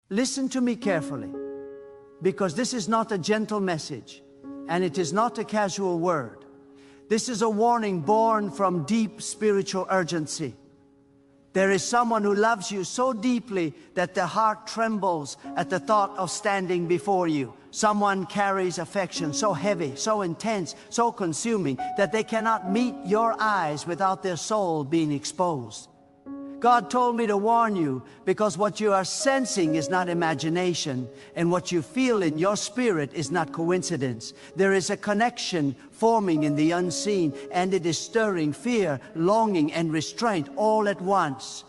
Listen to me carefully, because this is not a gentle message, and it is not a casual word. This is a warning born from deep spiritual urgency. There is someone who loves you so deeply that their heart trembles at the thought of standing before you. Someone carries affection so heavy, so intense, so consuming that they cannot meet your eyes without their soul being exposed. God told me to warn you, because what you are sensing is not imagination, and what you feel in your spirit is not coincidence. There is a connection forming in the unseen, and it is stirring fear, longing, and restraint all at once.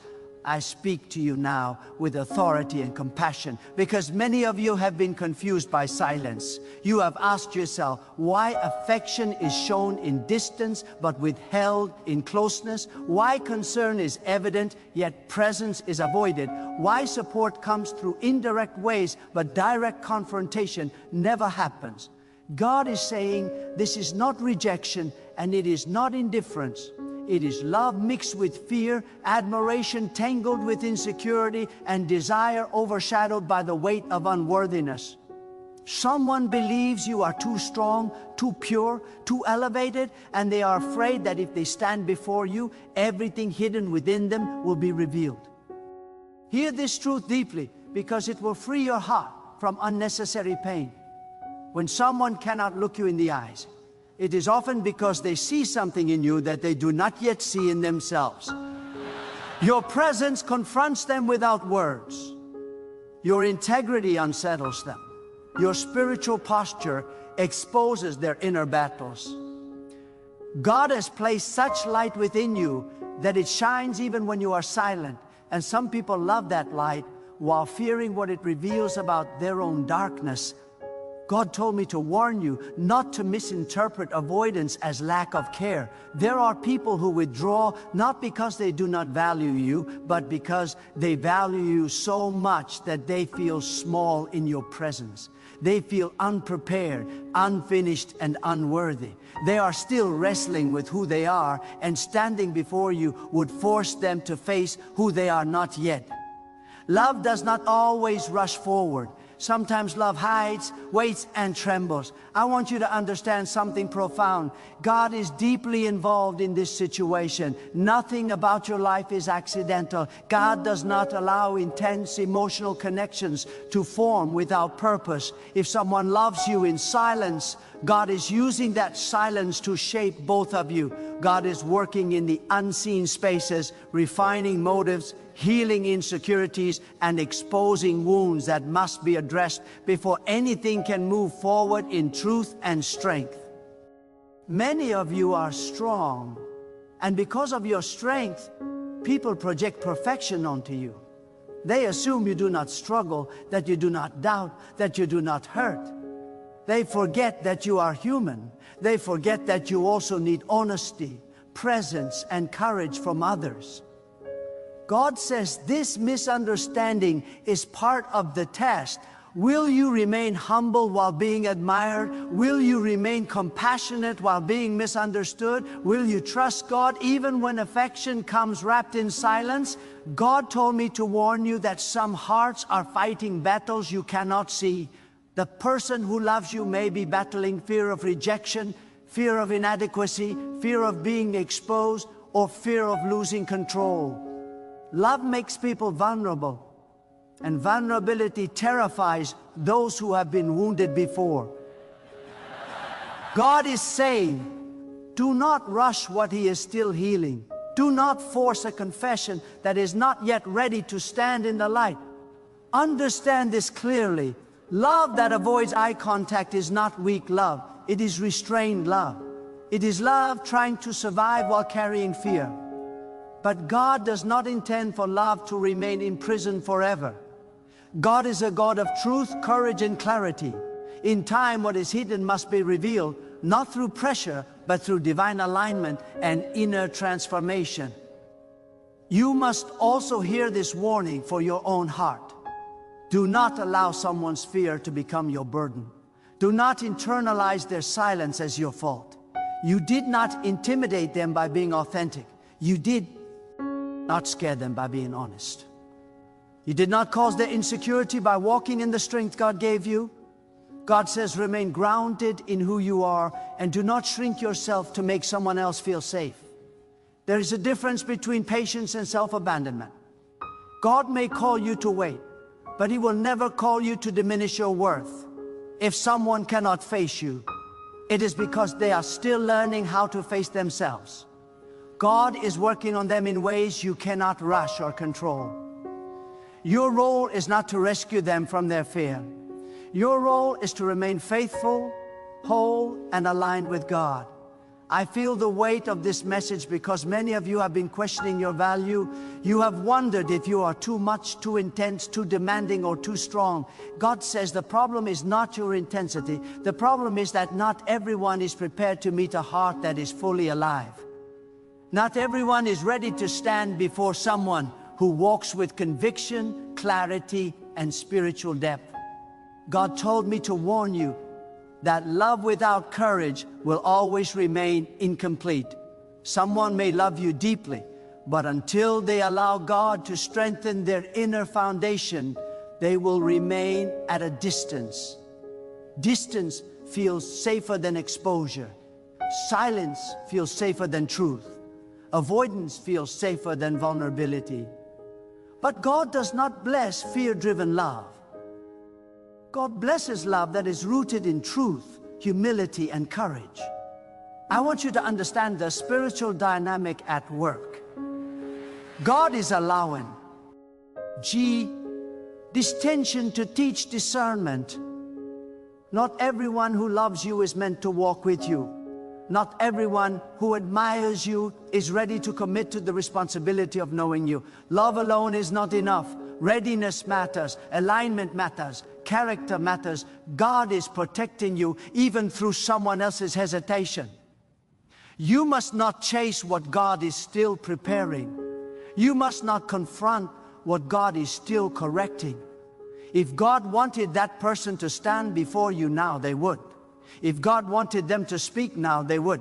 I speak to you now with authority and compassion, because many of you have been confused by silence. You have asked yourself why affection is shown in distance but withheld in closeness, why concern is evident yet presence is avoided, why support comes through indirect ways but direct confrontation never happens. God is saying this is not rejection and it is not indifference. It is love mixed with fear, admiration tangled with insecurity, and desire overshadowed by the weight of unworthiness. Someone believes you are too strong, too pure, too elevated, and they are afraid that if they stand before you, everything hidden within them will be revealed. Hear this truth deeply, because it will free your heart from unnecessary pain. When someone cannot look you in the eyes, it is often because they see something in you that they do not yet see in themselves. Your presence confronts them without words. Your integrity unsettles them. Your spiritual posture exposes their inner battles. God has placed such light within you that it shines even when you are silent, and some people love that light while fearing what it reveals about their own darkness. God told me to warn you not to misinterpret avoidance as lack of care. There are people who withdraw not because they do not value you, but because they value you so much that they feel small in your presence. They feel unprepared, unfinished, and unworthy. They are still wrestling with who they are, and standing before you would force them to face who they are not yet. Love does not always rush forward. Sometimes love hides, waits, and trembles. I want you to understand something profound. God is deeply involved in this situation. Nothing about your life is accidental. God does not allow intense emotional connections to form without purpose. If someone loves you in silence, God is using that silence to shape both of you. God is working in the unseen spaces, refining motives, healing insecurities, and exposing wounds that must be addressed before anything can move forward in truth and strength. Many of you are strong, and because of your strength, people project perfection onto you. They assume you do not struggle, that you do not doubt, that you do not hurt. They forget that you are human. They forget that you also need honesty, presence, and courage from others. God says this misunderstanding is part of the test. Will you remain humble while being admired? Will you remain compassionate while being misunderstood? Will you trust God even when affection comes wrapped in silence? God told me to warn you that some hearts are fighting battles you cannot see. The person who loves you may be battling fear of rejection, fear of inadequacy, fear of being exposed, or fear of losing control. Love makes people vulnerable, and vulnerability terrifies those who have been wounded before. God is saying, do not rush what He is still healing. Do not force a confession that is not yet ready to stand in the light. Understand this clearly. Love that avoids eye contact is not weak love. It is restrained love. It is love trying to survive while carrying fear. But God does not intend for love to remain imprisoned forever. God is a God of truth, courage, and clarity. In time, what is hidden must be revealed, not through pressure, but through divine alignment and inner transformation. You must also hear this warning for your own heart. Do not allow someone's fear to become your burden. Do not internalize their silence as your fault. You did not intimidate them by being authentic. You did not scare them by being honest. You did not cause their insecurity by walking in the strength God gave you. God says, remain grounded in who you are and do not shrink yourself to make someone else feel safe. There is a difference between patience and self-abandonment. God may call you to wait, but He will never call you to diminish your worth. If someone cannot face you, it is because they are still learning how to face themselves. God is working on them in ways you cannot rush or control. Your role is not to rescue them from their fear. Your role is to remain faithful, whole, and aligned with God. I feel the weight of this message because many of you have been questioning your value. You have wondered if you are too much, too intense, too demanding, or too strong. God says the problem is not your intensity. The problem is that not everyone is prepared to meet a heart that is fully alive. Not everyone is ready to stand before someone who walks with conviction, clarity, and spiritual depth. God told me to warn you that love without courage will always remain incomplete. Someone may love you deeply, but until they allow God to strengthen their inner foundation, they will remain at a distance. Distance feels safer than exposure. Silence feels safer than truth. Avoidance feels safer than vulnerability. But God does not bless fear-driven love. God blesses love that is rooted in truth, humility, and courage. I want you to understand the spiritual dynamic at work. God is allowing this tension to teach discernment. Not everyone who loves you is meant to walk with you. Not everyone who admires you is ready to commit to the responsibility of knowing you. Love alone is not enough. Readiness matters, alignment matters, character matters. God is protecting you even through someone else's hesitation. You must not chase what God is still preparing. You must not confront what God is still correcting. If God wanted that person to stand before you now, they would. If God wanted them to speak now, they would.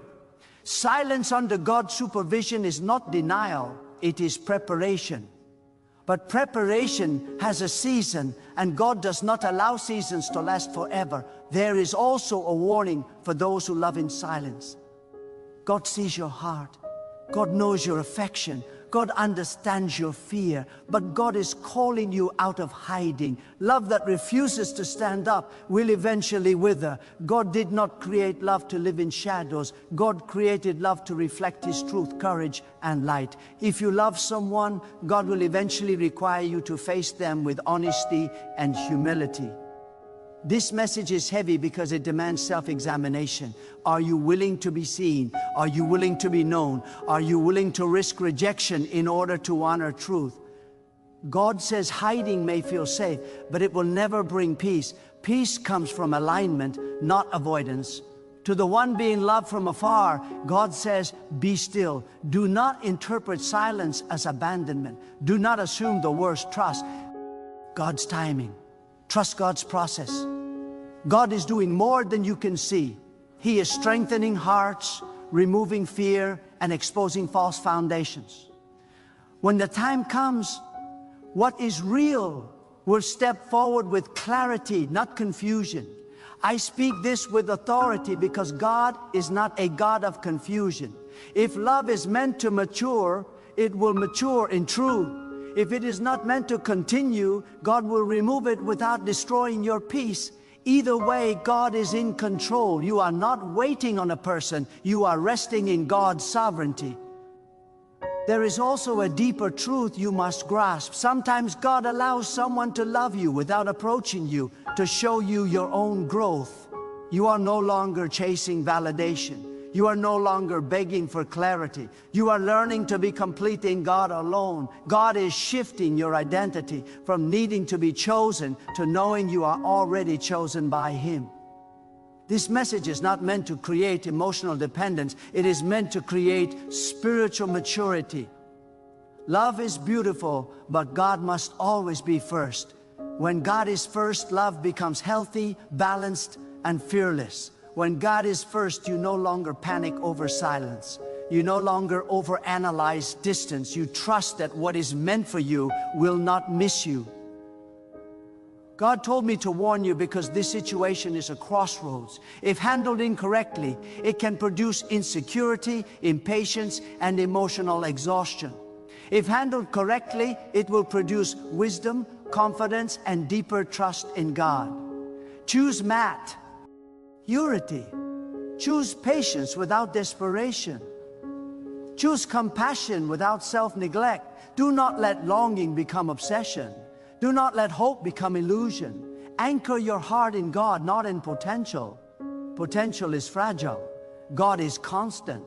Silence under God's supervision is not denial, it is preparation. But preparation has a season, and God does not allow seasons to last forever. There is also a warning for those who love in silence. God sees your heart. God knows your affection. God understands your fear, but God is calling you out of hiding. Love that refuses to stand up will eventually wither. God did not create love to live in shadows. God created love to reflect His truth, courage, and light. If you love someone, God will eventually require you to face them with honesty and humility. This message is heavy because it demands self-examination. Are you willing to be seen? Are you willing to be known? Are you willing to risk rejection in order to honor truth? God says hiding may feel safe, but it will never bring peace. Peace comes from alignment, not avoidance. To the one being loved from afar, God says, be still. Do not interpret silence as abandonment. Do not assume the worst. Trust God's timing. Trust God's process. God is doing more than you can see. He is strengthening hearts, removing fear, and exposing false foundations. When the time comes, what is real will step forward with clarity, not confusion. I speak this with authority because God is not a God of confusion. If love is meant to mature, it will mature in truth. If it is not meant to continue, God will remove it without destroying your peace. Either way, God is in control. You are not waiting on a person. You are resting in God's sovereignty. There is also a deeper truth you must grasp. Sometimes God allows someone to love you without approaching you, to show you your own growth. You are no longer chasing validation. You are no longer begging for clarity. You are learning to be complete in God alone. God is shifting your identity from needing to be chosen to knowing you are already chosen by Him. This message is not meant to create emotional dependence. It is meant to create spiritual maturity. Love is beautiful, but God must always be first. When God is first, love becomes healthy, balanced, and fearless. When God is first, you no longer panic over silence. You no longer overanalyze distance. You trust that what is meant for you will not miss you. God told me to warn you because this situation is a crossroads. If handled incorrectly, it can produce insecurity, impatience, and emotional exhaustion. If handled correctly, it will produce wisdom, confidence, and deeper trust in God. Choose maturity. Choose patience without desperation. Choose compassion without self-neglect. Do not let longing become obsession. Do not let hope become illusion. Anchor your heart in God, not in potential. Potential is fragile. God is constant.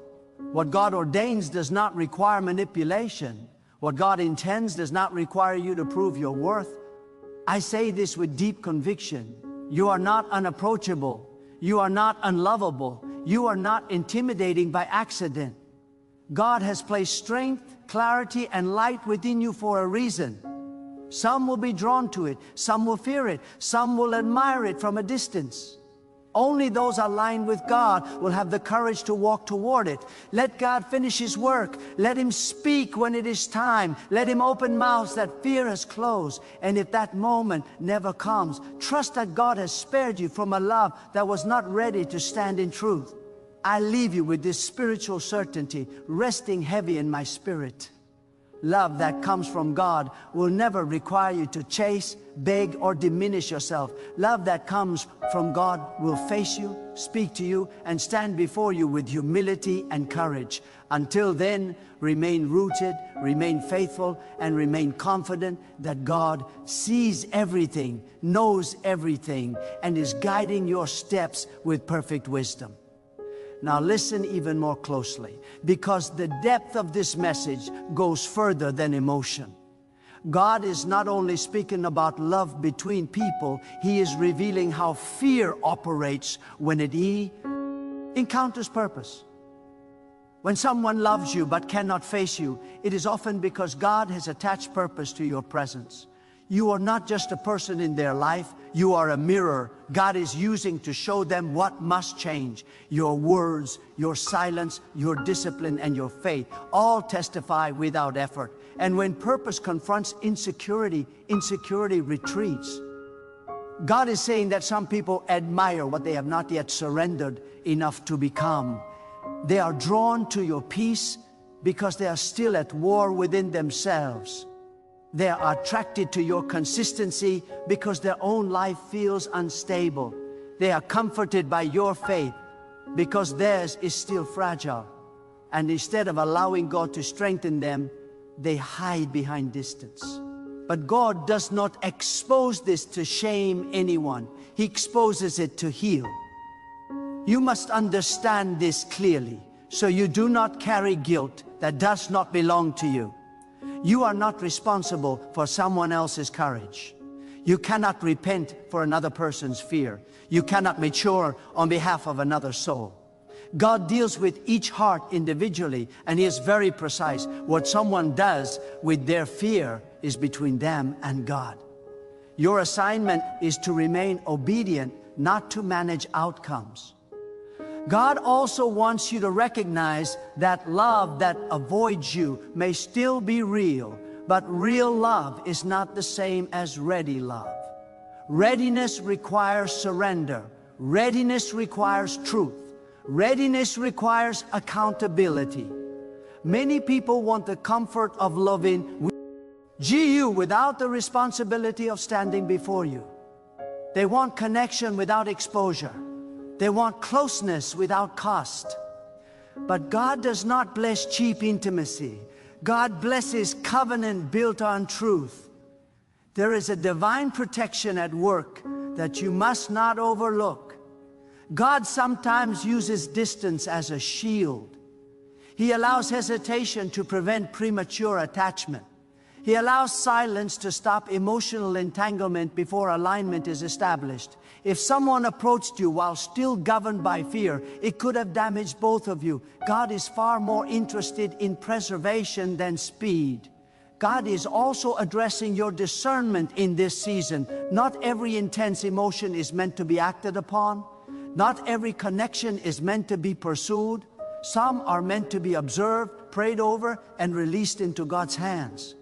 What God ordains does not require manipulation. What God intends does not require you to prove your worth. I say this with deep conviction. You are not unapproachable. You are not unlovable. You are not intimidating by accident. God has placed strength, clarity, and light within you for a reason. Some will be drawn to it. Some will fear it. Some will admire it from a distance. Only those aligned with God will have the courage to walk toward it. Let God finish His work. Let Him speak when it is time. Let Him open mouths that fear has closed. And if that moment never comes, trust that God has spared you from a love that was not ready to stand in truth. I leave you with this spiritual certainty resting heavy in my spirit. Love that comes from God will never require you to chase, beg, or diminish yourself. Love that comes from God will face you, speak to you, and stand before you with humility and courage. Until then, remain rooted, remain faithful, and remain confident that God sees everything, knows everything, and is guiding your steps with perfect wisdom. Now listen even more closely, because the depth of this message goes further than emotion. God is not only speaking about love between people, He is revealing how fear operates when it encounters purpose. When someone loves you but cannot face you, it is often because God has attached purpose to your presence. You are not just a person in their life, you are a mirror God is using to show them what must change. Your words, your silence, your discipline, and your faith all testify without effort. And when purpose confronts insecurity, insecurity retreats. God is saying that some people admire what they have not yet surrendered enough to become. They are drawn to your peace because they are still at war within themselves. They are attracted to your consistency because their own life feels unstable. They are comforted by your faith because theirs is still fragile. And instead of allowing God to strengthen them, they hide behind distance. But God does not expose this to shame anyone. He exposes it to heal. You must understand this clearly, so you do not carry guilt that does not belong to you. You are not responsible for someone else's courage. You cannot repent for another person's fear. You cannot mature on behalf of another soul. God deals with each heart individually, and He is very precise. What someone does with their fear is between them and God. Your assignment is to remain obedient, not to manage outcomes. God also wants you to recognize that love that avoids you may still be real, but real love is not the same as ready love. Readiness requires surrender. Readiness requires truth. Readiness requires accountability. Many people want the comfort of loving you without the responsibility of standing before you. They want connection without exposure. They want closeness without cost. But God does not bless cheap intimacy. God blesses covenant built on truth. There is a divine protection at work that you must not overlook. God sometimes uses distance as a shield. He allows hesitation to prevent premature attachment. He allows silence to stop emotional entanglement before alignment is established. If someone approached you while still governed by fear, it could have damaged both of you. God is far more interested in preservation than speed. God is also addressing your discernment in this season. Not every intense emotion is meant to be acted upon. Not every connection is meant to be pursued. Some are meant to be observed, prayed over, and released into God's hands.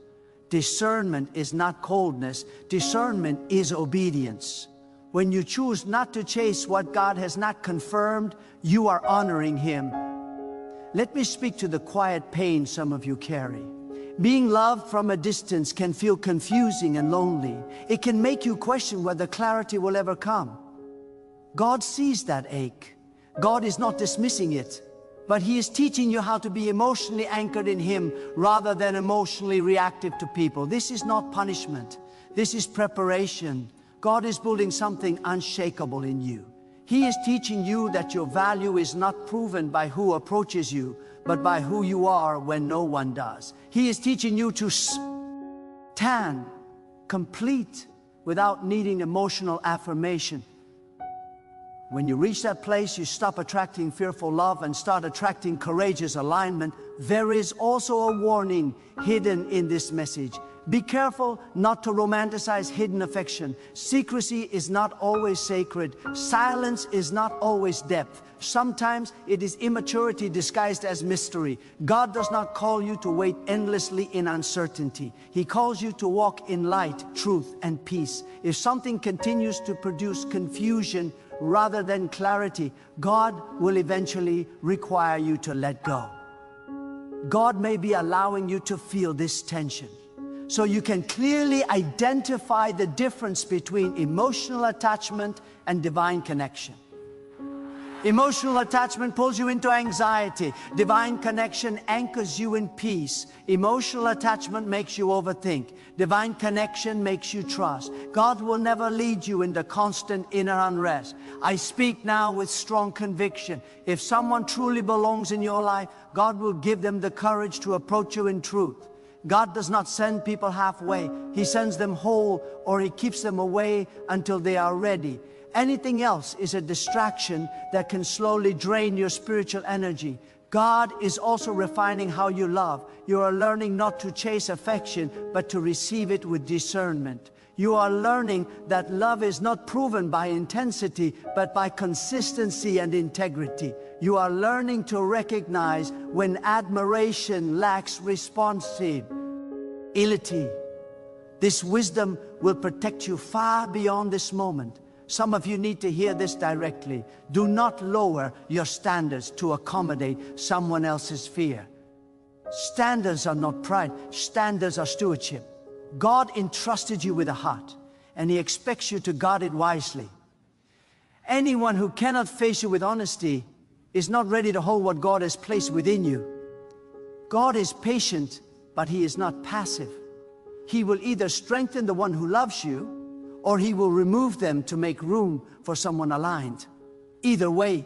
Discernment is not coldness. Discernment is obedience. When you choose not to chase what God has not confirmed, you are honoring Him. Let me speak to the quiet pain some of you carry. Being loved from a distance can feel confusing and lonely. It can make you question whether clarity will ever come. God sees that ache. God is not dismissing it, but He is teaching you how to be emotionally anchored in Him rather than emotionally reactive to people. This is not punishment. This is preparation. God is building something unshakable in you. He is teaching you that your value is not proven by who approaches you, but by who you are when no one does. He is teaching you to stand complete without needing emotional affirmation. When you reach that place, you stop attracting fearful love and start attracting courageous alignment. There is also a warning hidden in this message. Be careful not to romanticize hidden affection. Secrecy is not always sacred. Silence is not always depth. Sometimes it is immaturity disguised as mystery. God does not call you to wait endlessly in uncertainty. He calls you to walk in light, truth, and peace. If something continues to produce confusion rather than clarity, God will eventually require you to let go. God may be allowing you to feel this tension, so you can clearly identify the difference between emotional attachment and divine connection. Emotional attachment pulls you into anxiety. Divine connection anchors you in peace. Emotional attachment makes you overthink. Divine connection makes you trust. God will never lead you into constant inner unrest. I speak now with strong conviction. If someone truly belongs in your life, God will give them the courage to approach you in truth. God does not send people halfway. He sends them whole, or He keeps them away until they are ready. Anything else is a distraction that can slowly drain your spiritual energy. God is also refining how you love. You are learning not to chase affection, but to receive it with discernment. You are learning that love is not proven by intensity, but by consistency and integrity. You are learning to recognize when admiration lacks responsibility. This wisdom will protect you far beyond this moment. Some of you need to hear this directly. Do not lower your standards to accommodate someone else's fear. Standards are not pride. Standards are stewardship. God entrusted you with a heart, and He expects you to guard it wisely. Anyone who cannot face you with honesty is not ready to hold what God has placed within you. God is patient, but He is not passive. He will either strengthen the one who loves you, or He will remove them to make room for someone aligned. Either way,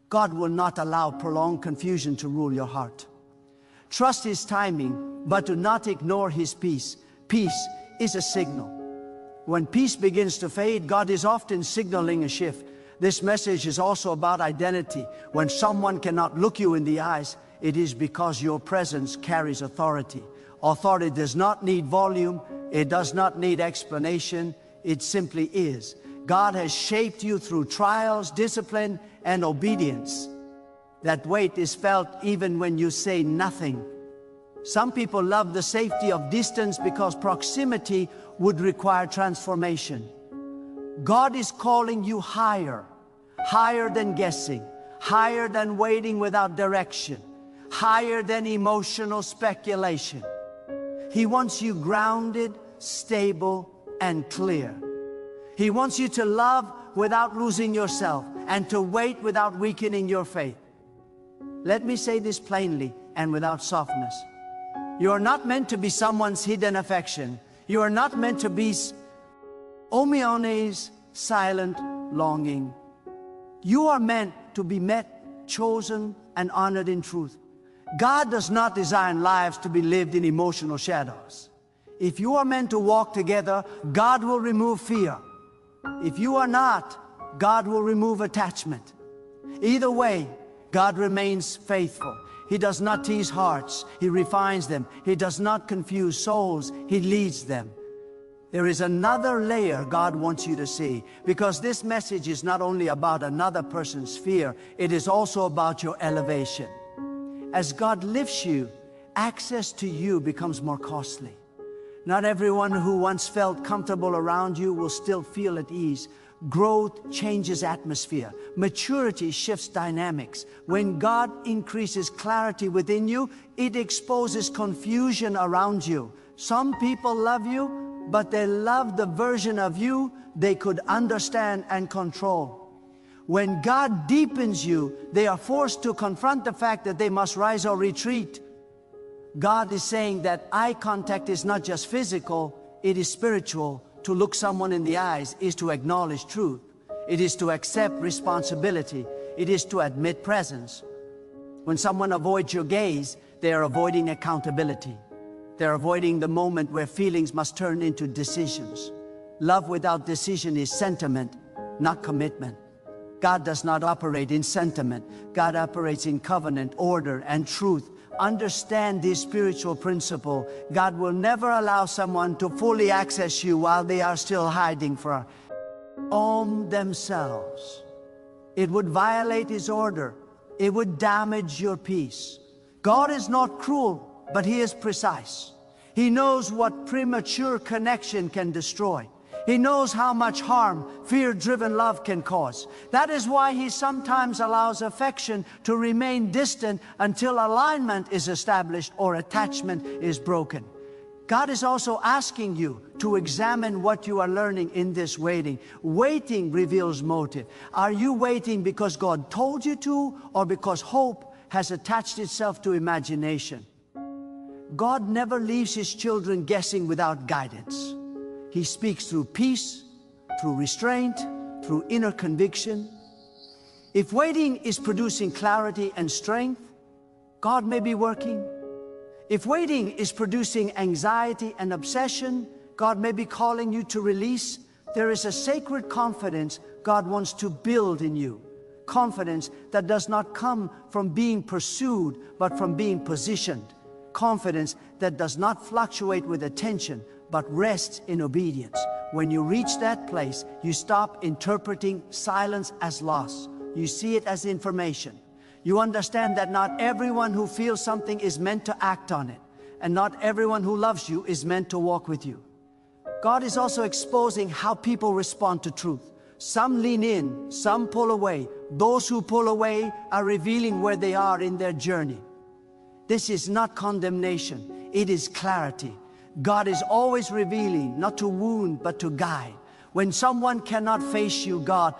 God will not allow prolonged confusion to rule your heart. Trust His timing, but do not ignore His peace. Peace is a signal. When peace begins to fade, God is often signaling a shift. This message is also about identity. When someone cannot look you in the eyes, it is because your presence carries authority. Authority does not need volume. It does not need explanation. It simply is. God has shaped you through trials, discipline, and obedience. That weight is felt even when you say nothing. Some people love the safety of distance because proximity would require transformation. God is calling you higher, higher than guessing, higher than waiting without direction, higher than emotional speculation. He wants you grounded, stable, and clear. He wants you to love without losing yourself and to wait without weakening your faith. Let me say this plainly and without softness. You are not meant to be someone's hidden affection. You are not meant to be Omione's silent longing. You are meant to be met, chosen, and honored in truth. God does not design lives to be lived in emotional shadows. If you are meant to walk together, God will remove fear. If you are not, God will remove attachment. Either way, God remains faithful. He does not tease hearts. He refines them. He does not confuse souls. He leads them. There is another layer God wants you to see, because this message is not only about another person's fear, it is also about your elevation. As God lifts you, access to you becomes more costly. Not everyone who once felt comfortable around you will still feel at ease. Growth changes atmosphere. Maturity shifts dynamics. When God increases clarity within you, it exposes confusion around you. Some people love you, but they love the version of you they could understand and control. When God deepens you, they are forced to confront the fact that they must rise or retreat. God is saying that eye contact is not just physical, it is spiritual. To look someone in the eyes is to acknowledge truth. It is to accept responsibility. It is to admit presence. When someone avoids your gaze, they are avoiding accountability. They're avoiding the moment where feelings must turn into decisions. Love without decision is sentiment, not commitment. God does not operate in sentiment. God operates in covenant, order, and truth. Understand this spiritual principle. God will never allow someone to fully access you while they are still hiding from themselves. It would violate His order. It would damage your peace. God is not cruel, but He is precise. He knows what premature connection can destroy. He knows how much harm fear-driven love can cause. That is why He sometimes allows affection to remain distant until alignment is established or attachment is broken. God is also asking you to examine what you are learning in this waiting. Waiting reveals motive. Are you waiting because God told you to, or because hope has attached itself to imagination? God never leaves His children guessing without guidance. He speaks through peace, through restraint, through inner conviction. If waiting is producing clarity and strength, God may be working. If waiting is producing anxiety and obsession, God may be calling you to release. There is a sacred confidence God wants to build in you. Confidence that does not come from being pursued, but from being positioned. Confidence that does not fluctuate with attention, but rests in obedience. When you reach that place, you stop interpreting silence as loss. You see it as information. You understand that not everyone who feels something is meant to act on it, and not everyone who loves you is meant to walk with you. God is also exposing how people respond to truth. Some lean in, some pull away. Those who pull away are revealing where they are in their journey. This is not condemnation, it is clarity. God is always revealing, not to wound, but to guide. When someone cannot face you, God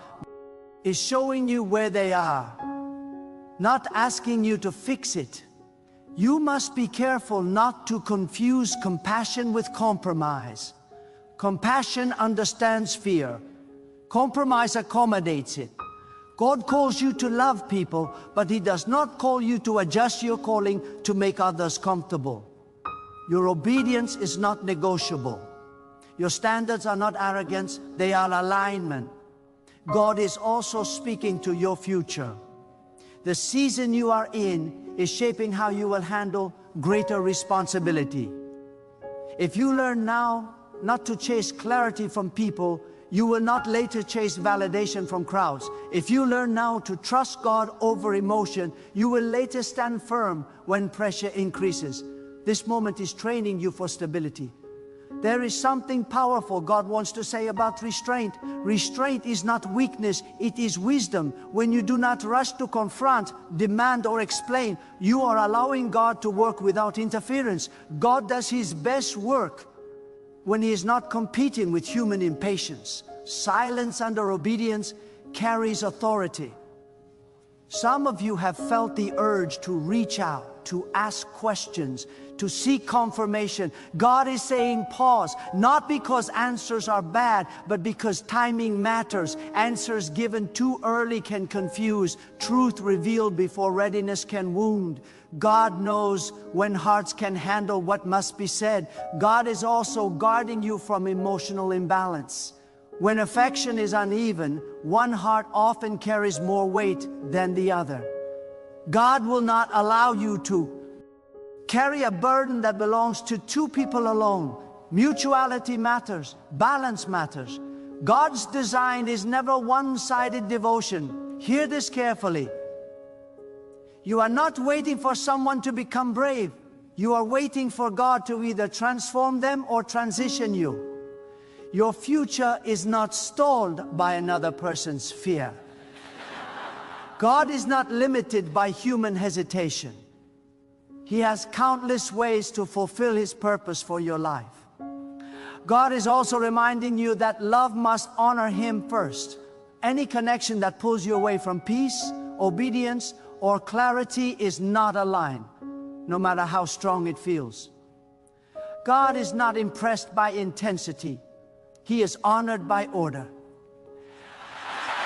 is showing you where they are, not asking you to fix it. You must be careful not to confuse compassion with compromise. Compassion understands fear. Compromise accommodates it. God calls you to love people, but He does not call you to adjust your calling to make others comfortable. Your obedience is not negotiable. Your standards are not arrogance, they are alignment. God is also speaking to your future. The season you are in is shaping how you will handle greater responsibility. If you learn now not to chase clarity from people, you will not later chase validation from crowds. If you learn now to trust God over emotion, you will later stand firm when pressure increases. This moment is training you for stability. There is something powerful God wants to say about restraint. Restraint is not weakness, it is wisdom. When you do not rush to confront, demand, or explain, you are allowing God to work without interference. God does His best work when He is not competing with human impatience. Silence under obedience carries authority. Some of you have felt the urge to reach out, to ask questions, to seek confirmation. God is saying pause, not because answers are bad, but because timing matters. Answers given too early can confuse. Truth revealed before readiness can wound. God knows when hearts can handle what must be said. God is also guarding you from emotional imbalance. When affection is uneven, one heart often carries more weight than the other. God will not allow you to carry a burden that belongs to two people alone. Mutuality matters. Balance matters. God's design is never one-sided devotion. Hear this carefully. You are not waiting for someone to become brave. You are waiting for God to either transform them or transition you. Your future is not stalled by another person's fear. God is not limited by human hesitation. He has countless ways to fulfill His purpose for your life. God is also reminding you that love must honor Him first. Any connection that pulls you away from peace, obedience, or clarity is not aligned, no matter how strong it feels. God is not impressed by intensity. He is honored by order.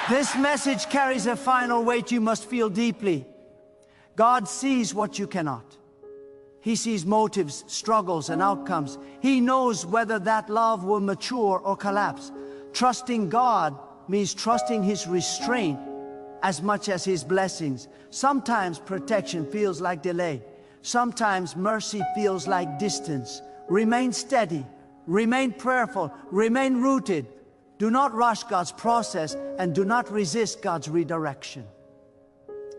This message carries a final weight you must feel deeply. God sees what you cannot. He sees motives, struggles, and outcomes. He knows whether that love will mature or collapse. Trusting God means trusting His restraint as much as His blessings. Sometimes protection feels like delay. Sometimes mercy feels like distance. Remain steady. Remain prayerful. Remain rooted. Do not rush God's process and do not resist God's redirection.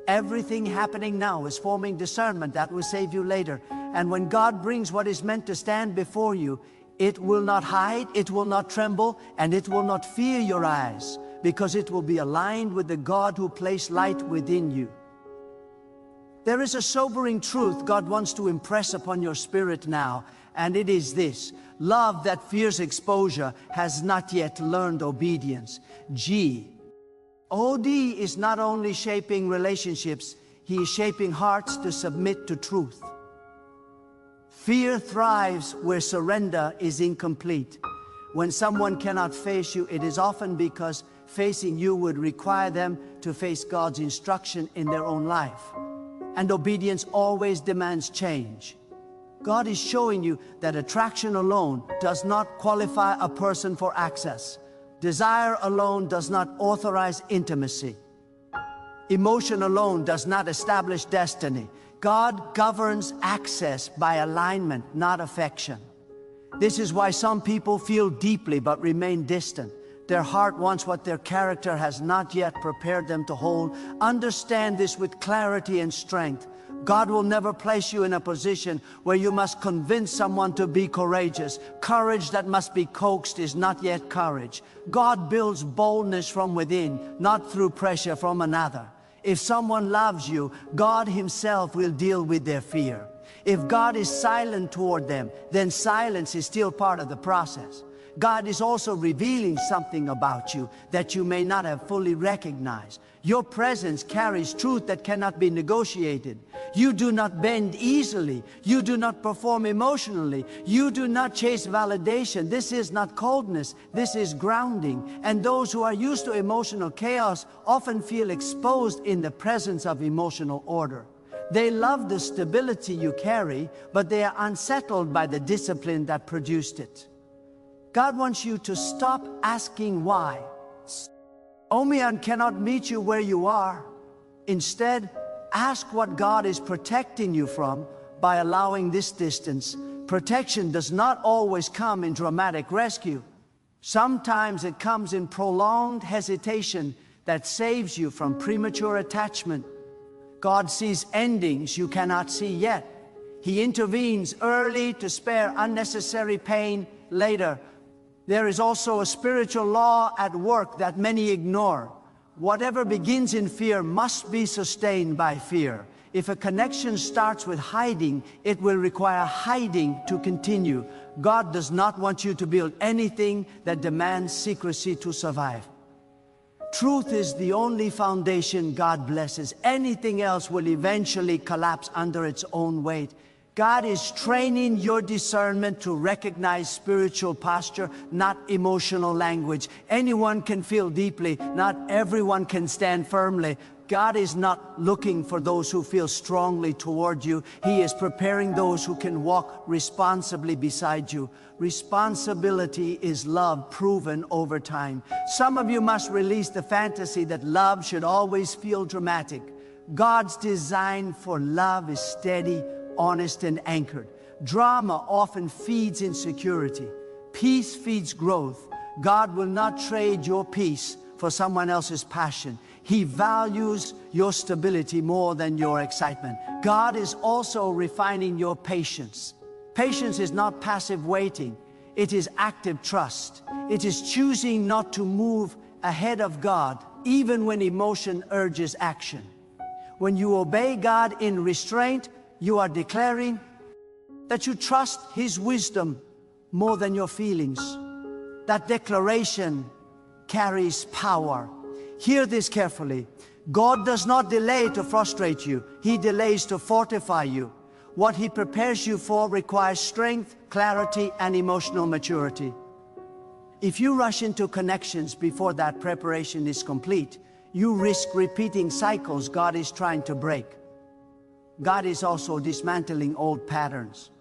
Everything happening now is forming discernment that will save you later. And when God brings what is meant to stand before you, it will not hide, it will not tremble, and it will not fear your eyes, because it will be aligned with the God who placed light within you. There is a sobering truth God wants to impress upon your spirit now, and it is this: love that fears exposure has not yet learned obedience. OD is not only shaping relationships, He is shaping hearts to submit to truth. Fear thrives where surrender is incomplete. When someone cannot face you, it is often because facing you would require them to face God's instruction in their own life. And obedience always demands change. God is showing you that attraction alone does not qualify a person for access. Desire alone does not authorize intimacy. Emotion alone does not establish destiny. God governs access by alignment, not affection. This is why some people feel deeply but remain distant. Their heart wants what their character has not yet prepared them to hold. Understand this with clarity and strength. God will never place you in a position where you must convince someone to be courageous. Courage that must be coaxed is not yet courage. God builds boldness from within, not through pressure from another. If someone loves you, God Himself will deal with their fear. If God is silent toward them, then silence is still part of the process. God is also revealing something about you that you may not have fully recognized. Your presence carries truth that cannot be negotiated. You do not bend easily. You do not perform emotionally. You do not chase validation. This is not coldness. This is grounding. And those who are used to emotional chaos often feel exposed in the presence of emotional order. They love the stability you carry, but they are unsettled by the discipline that produced it. God wants you to stop asking why. Omian cannot meet you where you are. Instead, ask what God is protecting you from by allowing this distance. Protection does not always come in dramatic rescue. Sometimes it comes in prolonged hesitation that saves you from premature attachment. God sees endings you cannot see yet. He intervenes early to spare unnecessary pain later. There is also a spiritual law at work that many ignore. Whatever begins in fear must be sustained by fear. If a connection starts with hiding, it will require hiding to continue. God does not want you to build anything that demands secrecy to survive. Truth is the only foundation God blesses. Anything else will eventually collapse under its own weight. God is training your discernment to recognize spiritual posture, not emotional language. Anyone can feel deeply, not everyone can stand firmly. God is not looking for those who feel strongly toward you. He is preparing those who can walk responsibly beside you. Responsibility is love proven over time. Some of you must release the fantasy that love should always feel dramatic. God's design for love is steady, honest, and anchored. Drama often feeds insecurity. Peace feeds growth. God will not trade your peace for someone else's passion. He values your stability more than your excitement. God is also refining your patience. Patience is not passive waiting. It is active trust. It is choosing not to move ahead of God, even when emotion urges action. When you obey God in restraint, you are declaring that you trust His wisdom more than your feelings. That declaration carries power. Hear this carefully. God does not delay to frustrate you. He delays to fortify you. What He prepares you for requires strength, clarity, and emotional maturity. If you rush into connections before that preparation is complete, you risk repeating cycles God is trying to break. God is also dismantling old patterns.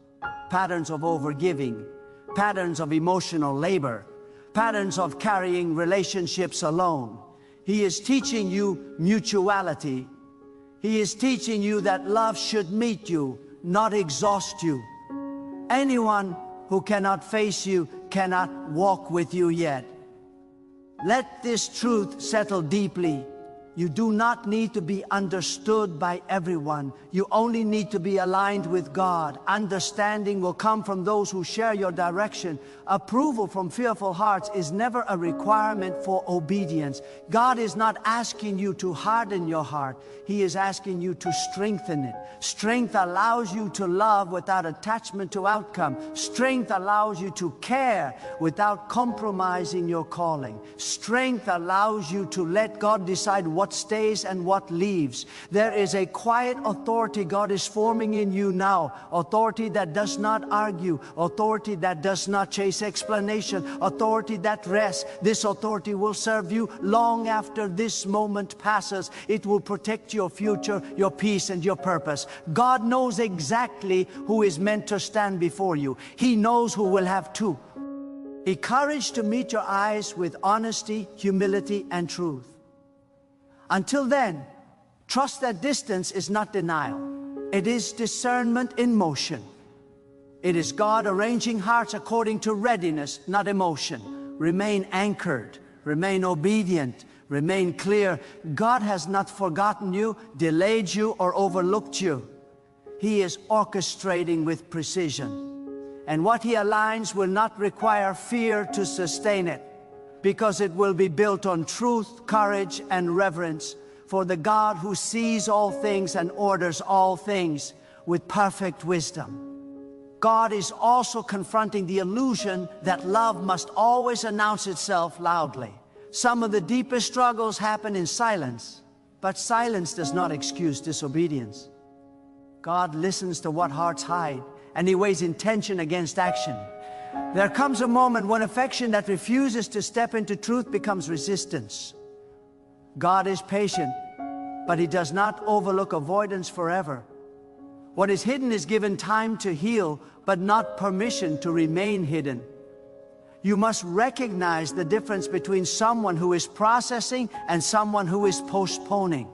Patterns of overgiving, patterns of emotional labor, patterns of carrying relationships alone. He is teaching you mutuality. He is teaching you that love should meet you, not exhaust you. Anyone who cannot face you cannot walk with you yet. Let this truth settle deeply. You do not need to be understood by everyone. You only need to be aligned with God. Understanding will come from those who share your direction. Approval from fearful hearts is never a requirement for obedience. God is not asking you to harden your heart. He is asking you to strengthen it. Strength allows you to love without attachment to outcome. Strength allows you to care without compromising your calling. Strength allows you to let God decide what stays and what leaves. There is a quiet authority God is forming in you now. Authority that does not argue. Authority that does not chase explanation. Authority that rests. This authority will serve you long after this moment passes. It will protect your future, your peace, and your purpose. God knows exactly who is meant to stand before you. He knows who will have to. He courage to meet your eyes with honesty, humility, and truth. Until then, trust that distance is not denial. It is discernment in motion. It is God arranging hearts according to readiness, not emotion. Remain anchored, remain obedient, remain clear. God has not forgotten you, delayed you, or overlooked you. He is orchestrating with precision. And what He aligns will not require fear to sustain it, because it will be built on truth, courage, and reverence for the God who sees all things and orders all things with perfect wisdom. God is also confronting the illusion that love must always announce itself loudly. Some of the deepest struggles happen in silence, but silence does not excuse disobedience. God listens to what hearts hide, and He weighs intention against action. There comes a moment when affection that refuses to step into truth becomes resistance. God is patient, but He does not overlook avoidance forever. What is hidden is given time to heal, but not permission to remain hidden. You must recognize the difference between someone who is processing and someone who is postponing.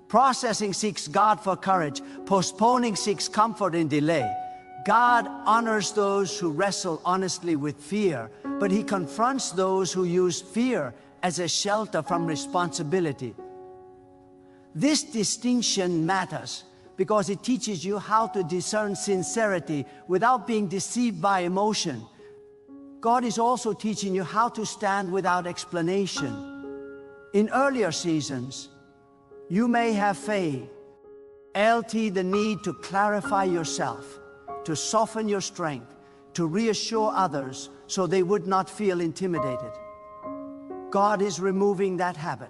Processing seeks God for courage. Postponing seeks comfort in delay. God honors those who wrestle honestly with fear, but He confronts those who use fear as a shelter from responsibility. This distinction matters because it teaches you how to discern sincerity without being deceived by emotion. God is also teaching you how to stand without explanation. In earlier seasons, you may have felt the need to clarify yourself, to soften your strength, to reassure others so they would not feel intimidated. God is removing that habit.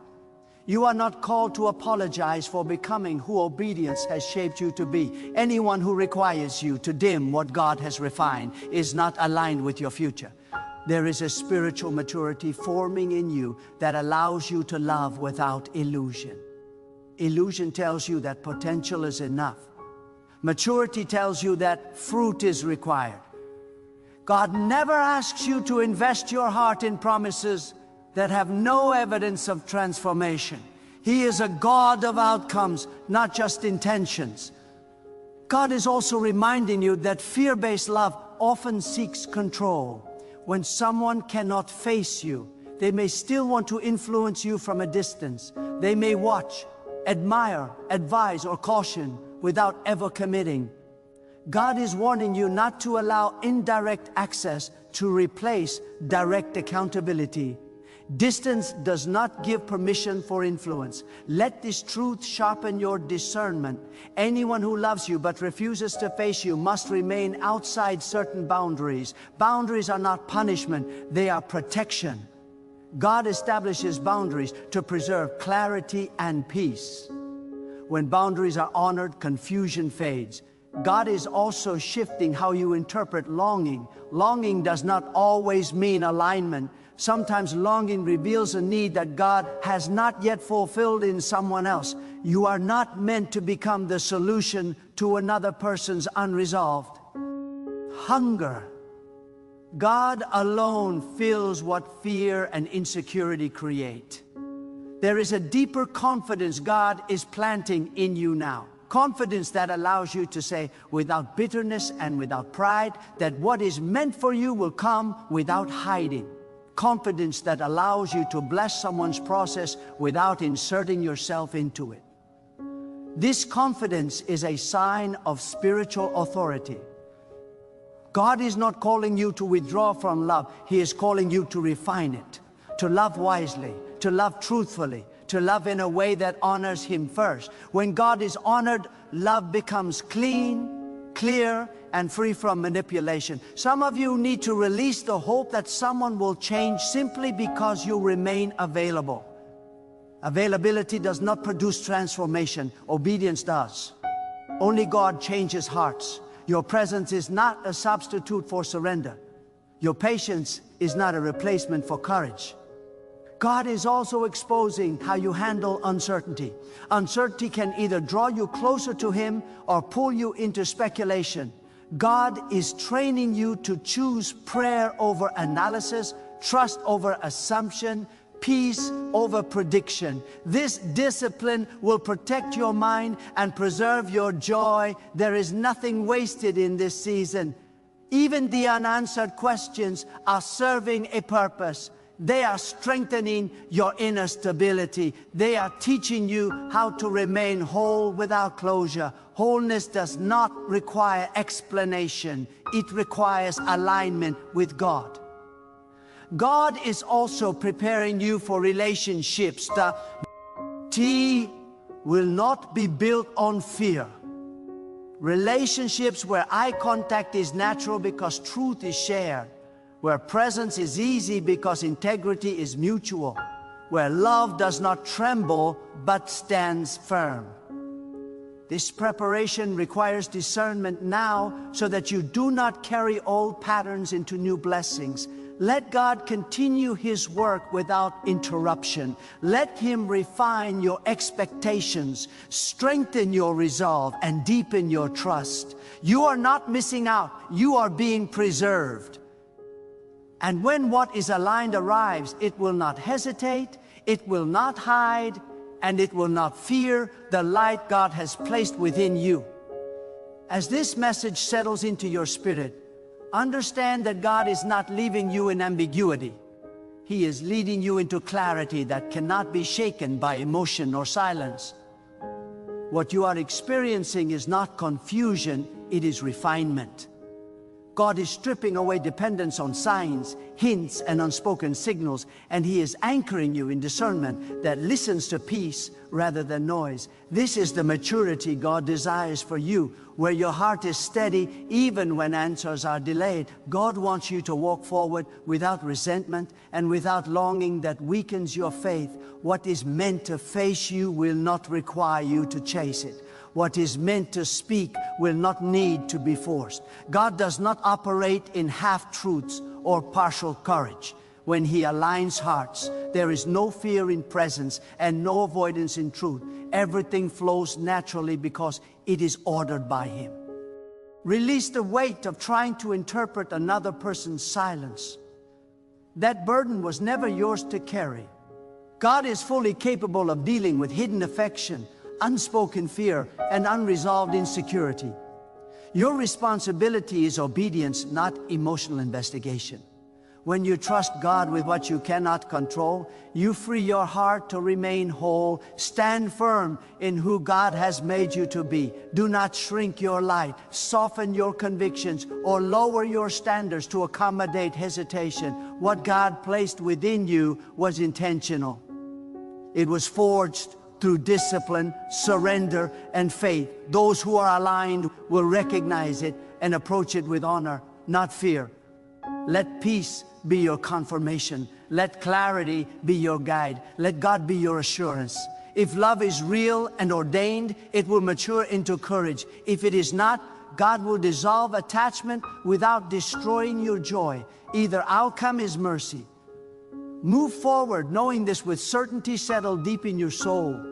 You are not called to apologize for becoming who obedience has shaped you to be. Anyone who requires you to dim what God has refined is not aligned with your future. There is a spiritual maturity forming in you that allows you to love without illusion. Illusion tells you that potential is enough. Maturity tells you that fruit is required. God never asks you to invest your heart in promises that have no evidence of transformation. He is a God of outcomes, not just intentions. God is also reminding you that fear-based love often seeks control. When someone cannot face you, they may still want to influence you from a distance. They may watch, admire, advise, or caution without ever committing. God is warning you not to allow indirect access to replace direct accountability. Distance does not give permission for influence. Let this truth sharpen your discernment. Anyone who loves you but refuses to face you must remain outside certain boundaries. Boundaries are not punishment, they are protection. God establishes boundaries to preserve clarity and peace. When boundaries are honored, confusion fades. God is also shifting how you interpret longing. Longing does not always mean alignment. Sometimes longing reveals a need that God has not yet fulfilled in someone else. You are not meant to become the solution to another person's unresolved hunger. God alone fills what fear and insecurity create. There is a deeper confidence God is planting in you now. Confidence that allows you to say without bitterness and without pride that what is meant for you will come without hiding. Confidence that allows you to bless someone's process without inserting yourself into it. This confidence is a sign of spiritual authority. God is not calling you to withdraw from love. He is calling you to refine it, to love wisely, to love truthfully, to love in a way that honors Him first. When God is honored, love becomes clean, clear, and free from manipulation. Some of you need to release the hope that someone will change simply because you remain available. Availability does not produce transformation. Obedience does. Only God changes hearts. Your presence is not a substitute for surrender. Your patience is not a replacement for courage. God is also exposing how you handle uncertainty. Uncertainty can either draw you closer to Him or pull you into speculation. God is training you to choose prayer over analysis, trust over assumption, peace over prediction. This discipline will protect your mind and preserve your joy. There is nothing wasted in this season. Even the unanswered questions are serving a purpose. They are strengthening your inner stability. They are teaching you how to remain whole without closure. Wholeness does not require explanation. It requires alignment with God. God is also preparing you for relationships. The T will not be built on fear. Relationships where eye contact is natural because truth is shared. Where presence is easy because integrity is mutual. Where love does not tremble but stands firm. This preparation requires discernment now so that you do not carry old patterns into new blessings. Let God continue His work without interruption. Let Him refine your expectations, strengthen your resolve, and deepen your trust. You are not missing out. You are being preserved. And when what is aligned arrives, it will not hesitate, it will not hide, and it will not fear the light God has placed within you. As this message settles into your spirit, understand that God is not leaving you in ambiguity. He is leading you into clarity that cannot be shaken by emotion or silence. What you are experiencing is not confusion, it is refinement. God is stripping away dependence on signs, hints, and unspoken signals, and He is anchoring you in discernment that listens to peace rather than noise. This is the maturity God desires for you, where your heart is steady even when answers are delayed. God wants you to walk forward without resentment and without longing that weakens your faith. What is meant to face you will not require you to chase it. What is meant to speak will not need to be forced. God does not operate in half-truths or partial courage. When He aligns hearts, there is no fear in presence and no avoidance in truth. Everything flows naturally because it is ordered by Him. Release the weight of trying to interpret another person's silence. That burden was never yours to carry. God is fully capable of dealing with hidden affection, unspoken fear, and unresolved insecurity. Your responsibility is obedience, not emotional investigation. When you trust God with what you cannot control, you free your heart to remain whole. Stand firm in who God has made you to be. Do not shrink your light, soften your convictions, or lower your standards to accommodate hesitation. What God placed within you was intentional. It was forged through discipline, surrender, and faith. Those who are aligned will recognize it and approach it with honor, not fear. Let peace be your confirmation. Let clarity be your guide. Let God be your assurance. If love is real and ordained, it will mature into courage. If it is not, God will dissolve attachment without destroying your joy. Either outcome is mercy. Move forward knowing this with certainty settled deep in your soul.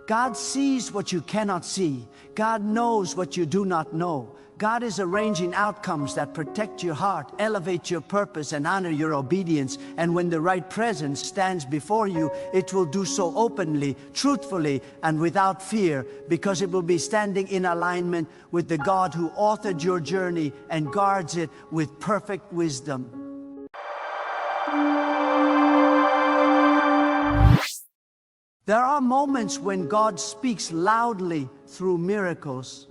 God sees what you cannot see. God knows what you do not know. God is arranging outcomes that protect your heart, elevate your purpose, and honor your obedience. And when the right presence stands before you, it will do so openly, truthfully, and without fear, because it will be standing in alignment with the God who authored your journey and guards it with perfect wisdom. There are moments when God speaks loudly through miracles.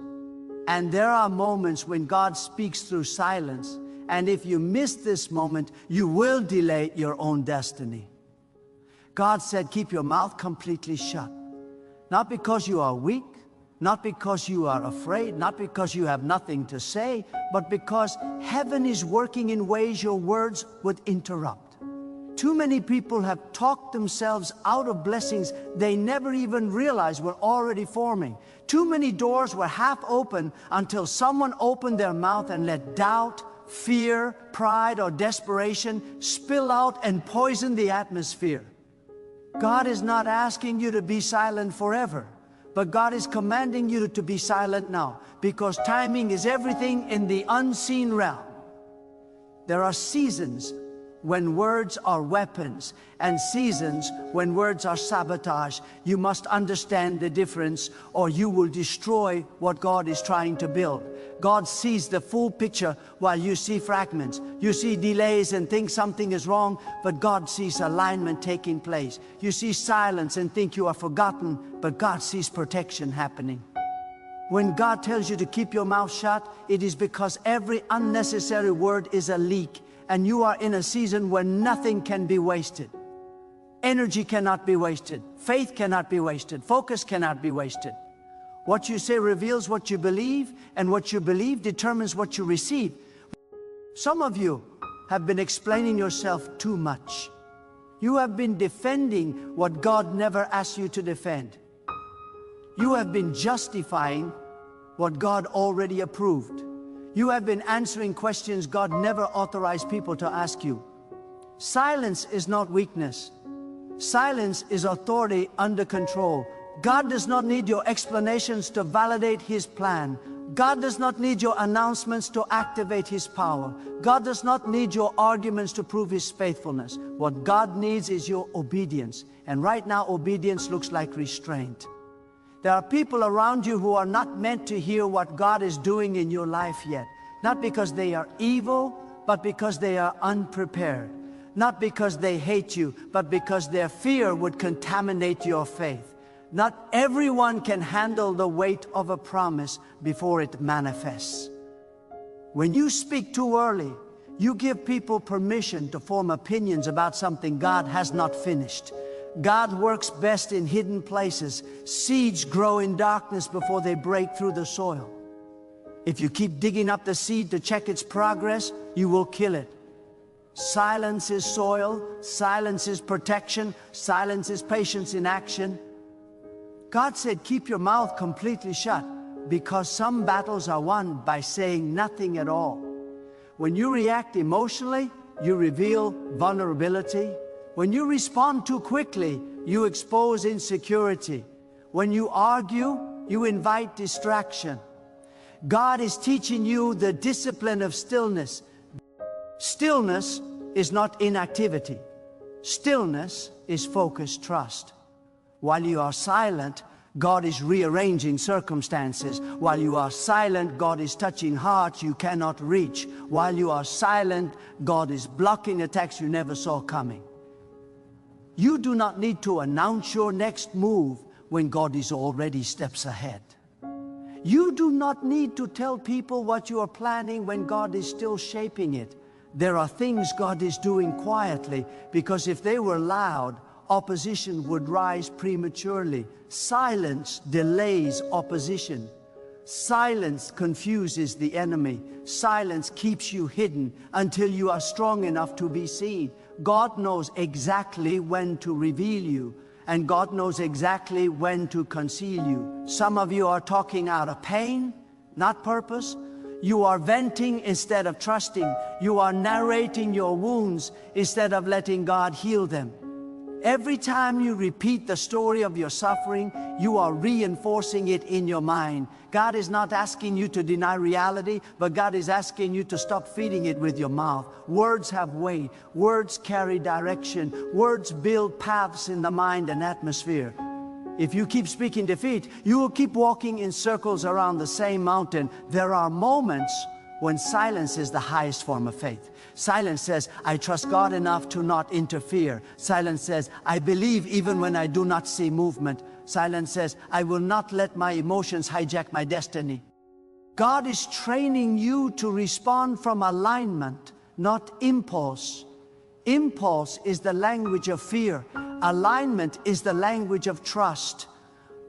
And there are moments when God speaks through silence. And if you miss this moment, you will delay your own destiny. God said, keep your mouth completely shut. Not because you are weak, not because you are afraid, not because you have nothing to say, but because heaven is working in ways your words would interrupt. Too many people have talked themselves out of blessings they never even realized were already forming. Too many doors were half open until someone opened their mouth and let doubt, fear, pride, or desperation spill out and poison the atmosphere. God is not asking you to be silent forever, but God is commanding you to be silent now, because timing is everything in the unseen realm. There are seasons when words are weapons, and seasons when words are sabotage. You must understand the difference, or you will destroy what God is trying to build. God sees the full picture while you see fragments. You see delays and think something is wrong, but God sees alignment taking place. You see silence and think you are forgotten, but God sees protection happening. When God tells you to keep your mouth shut, it is because every unnecessary word is a leak. And you are in a season where nothing can be wasted. Energy cannot be wasted. Faith cannot be wasted. Focus cannot be wasted. What you say reveals what you believe, and what you believe determines what you receive. Some of you have been explaining yourself too much. You have been defending what God never asked you to defend. You have been justifying what God already approved. You have been answering questions God never authorized people to ask you. Silence is not weakness. Silence is authority under control. God does not need your explanations to validate His plan. God does not need your announcements to activate His power. God does not need your arguments to prove His faithfulness. What God needs is your obedience. And right now, obedience looks like restraint. There are people around you who are not meant to hear what God is doing in your life yet. Not because they are evil, but because they are unprepared. Not because they hate you, but because their fear would contaminate your faith. Not everyone can handle the weight of a promise before it manifests. When you speak too early, you give people permission to form opinions about something God has not finished. God works best in hidden places. Seeds grow in darkness before they break through the soil. If you keep digging up the seed to check its progress, you will kill it. Silence is soil. Silence is protection. Silence is patience in action. God said, keep your mouth completely shut, because some battles are won by saying nothing at all. When you react emotionally, you reveal vulnerability. When you respond too quickly, you expose insecurity. When you argue, you invite distraction. God is teaching you the discipline of stillness. Stillness is not inactivity. Stillness is focused trust. While you are silent, God is rearranging circumstances. While you are silent, God is touching hearts you cannot reach. While you are silent, God is blocking attacks you never saw coming. You do not need to announce your next move when God is already steps ahead. You do not need to tell people what you are planning when God is still shaping it. There are things God is doing quietly, because if they were loud, opposition would rise prematurely. Silence delays opposition. Silence confuses the enemy. Silence keeps you hidden until you are strong enough to be seen. God knows exactly when to reveal you, and God knows exactly when to conceal you. Some of you are talking out of pain, not purpose. You are venting instead of trusting. You are narrating your wounds instead of letting God heal them. Every time you repeat the story of your suffering, you are reinforcing it in your mind. God is not asking you to deny reality, but God is asking you to stop feeding it with your mouth. Words have weight. Words carry direction. Words build paths in the mind and atmosphere. If you keep speaking defeat, you will keep walking in circles around the same mountain. There are moments when silence is the highest form of faith. Silence says, I trust God enough to not interfere. Silence says, I believe even when I do not see movement. Silence says, I will not let my emotions hijack my destiny. God is training you to respond from alignment, not impulse. Impulse is the language of fear. Alignment is the language of trust.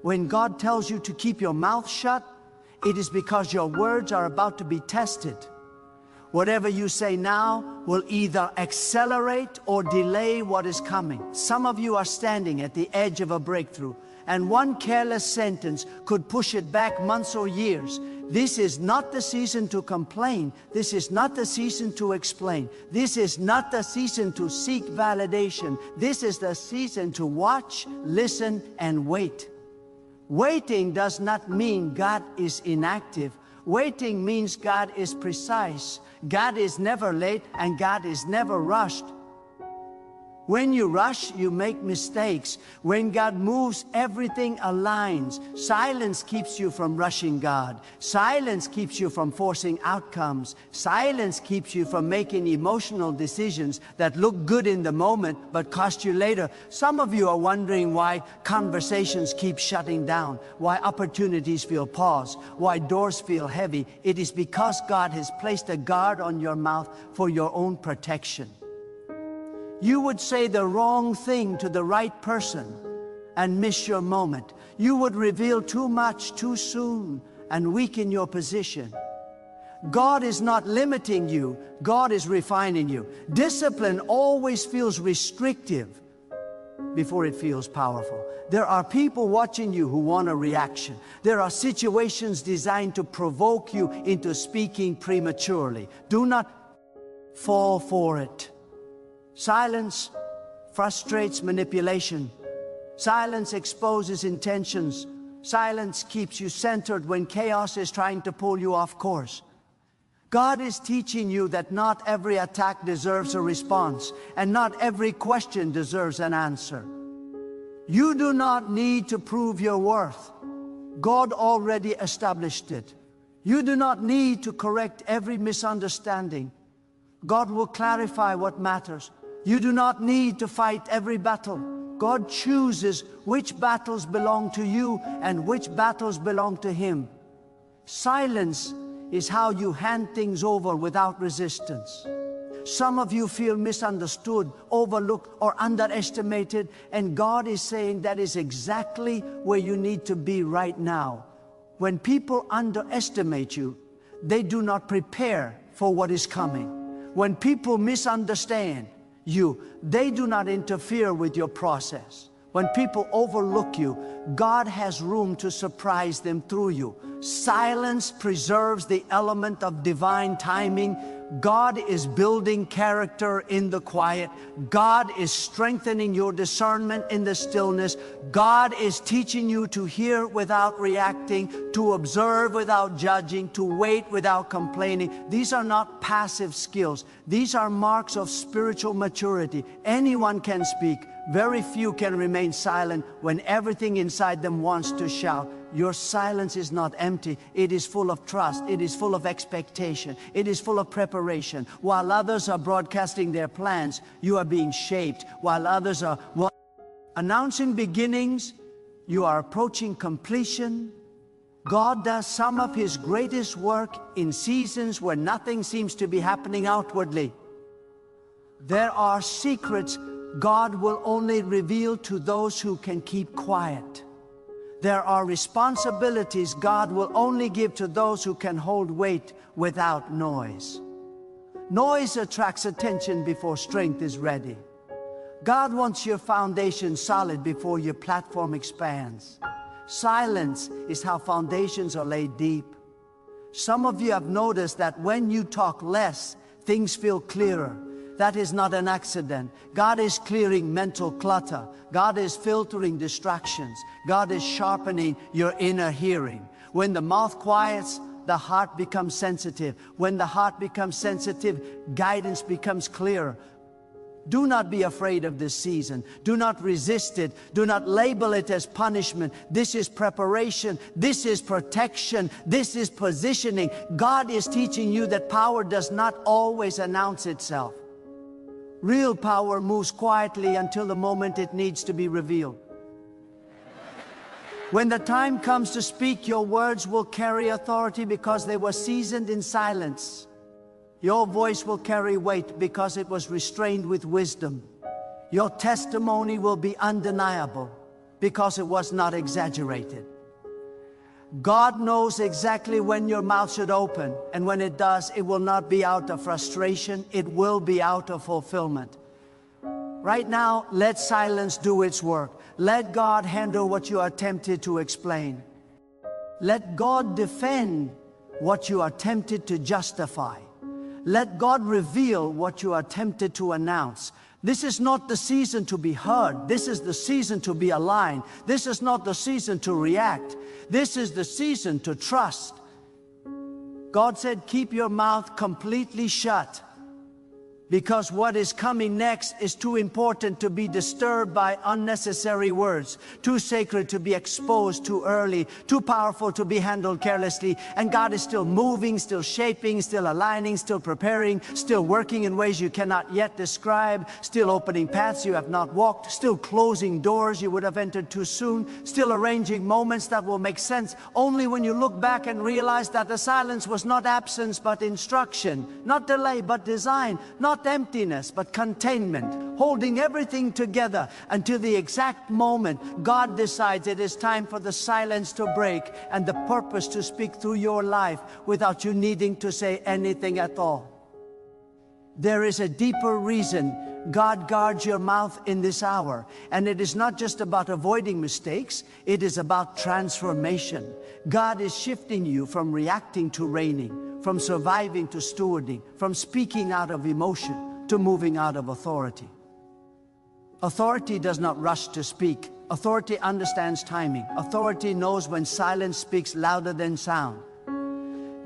When God tells you to keep your mouth shut, it is because your words are about to be tested. Whatever you say now will either accelerate or delay what is coming. Some of you are standing at the edge of a breakthrough, and one careless sentence could push it back months or years. This is not the season to complain. This is not the season to explain. This is not the season to seek validation. This is the season to watch, listen, and wait. Waiting does not mean God is inactive. Waiting means God is precise. God is never late, and God is never rushed. When you rush, you make mistakes. When God moves, everything aligns. Silence keeps you from rushing God. Silence keeps you from forcing outcomes. Silence keeps you from making emotional decisions that look good in the moment but cost you later. Some of you are wondering why conversations keep shutting down, why opportunities feel paused, why doors feel heavy. It is because God has placed a guard on your mouth for your own protection. You would say the wrong thing to the right person and miss your moment. You would reveal too much too soon and weaken your position. God is not limiting you. God is refining you. Discipline always feels restrictive before it feels powerful. There are people watching you who want a reaction. There are situations designed to provoke you into speaking prematurely. Do not fall for it. Silence frustrates manipulation. Silence exposes intentions. Silence keeps you centered when chaos is trying to pull you off course. God is teaching you that not every attack deserves a response, and not every question deserves an answer. You do not need to prove your worth. God already established it. You do not need to correct every misunderstanding. God will clarify what matters. You do not need to fight every battle. God chooses which battles belong to you and which battles belong to Him. Silence is how you hand things over without resistance. Some of you feel misunderstood, overlooked, or underestimated, and God is saying that is exactly where you need to be right now. When people underestimate you, they do not prepare for what is coming. When people misunderstand you, they do not interfere with your process. When people overlook you, God has room to surprise them through you. Silence preserves the element of divine timing. God is building character in the quiet. God is strengthening your discernment in the stillness. God is teaching you to hear without reacting, to observe without judging, to wait without complaining. These are not passive skills. These are marks of spiritual maturity. Anyone can speak. Very few can remain silent when everything inside them wants to shout. Your silence is not empty. It is full of trust. It is full of expectation. It is full of preparation. While others are broadcasting their plans, you are being shaped. While others are announcing beginnings, you are approaching completion. God does some of His greatest work in seasons where nothing seems to be happening outwardly. There are secrets God will only reveal to those who can keep quiet. There are responsibilities God will only give to those who can hold weight without noise. Noise attracts attention before strength is ready. God wants your foundation solid before your platform expands. Silence is how foundations are laid deep. Some of you have noticed that when you talk less, things feel clearer. That is not an accident. God is clearing mental clutter. God is filtering distractions. God is sharpening your inner hearing. When the mouth quiets, the heart becomes sensitive. When the heart becomes sensitive, guidance becomes clearer. Do not be afraid of this season. Do not resist it. Do not label it as punishment. This is preparation. This is protection. This is positioning. God is teaching you that power does not always announce itself. Real power moves quietly until the moment it needs to be revealed. When the time comes to speak, your words will carry authority because they were seasoned in silence. Your voice will carry weight because it was restrained with wisdom. Your testimony will be undeniable because it was not exaggerated. God knows exactly when your mouth should open, and when it does, it will not be out of frustration, it will be out of fulfillment. Right now, let silence do its work. Let God handle what you are tempted to explain. Let God defend what you are tempted to justify. Let God reveal what you are tempted to announce. This is not the season to be heard. This is the season to be aligned. This is not the season to react. This is the season to trust. God said, keep your mouth completely shut, because what is coming next is too important to be disturbed by unnecessary words, too sacred to be exposed too early, too powerful to be handled carelessly. And God is still moving, still shaping, still aligning, still preparing, still working in ways you cannot yet describe, still opening paths you have not walked, still closing doors you would have entered too soon, still arranging moments that will make sense only when you look back and realize that the silence was not absence but instruction, not delay but design, not emptiness but containment, holding everything together until the exact moment God decides it is time for the silence to break and the purpose to speak through your life without you needing to say anything at all. There is a deeper reason God guards your mouth in this hour, and it is not just about avoiding mistakes, it is about transformation. God is shifting you from reacting to reigning, from surviving to stewarding, from speaking out of emotion to moving out of authority. Authority does not rush to speak. Authority understands timing. Authority knows when silence speaks louder than sound.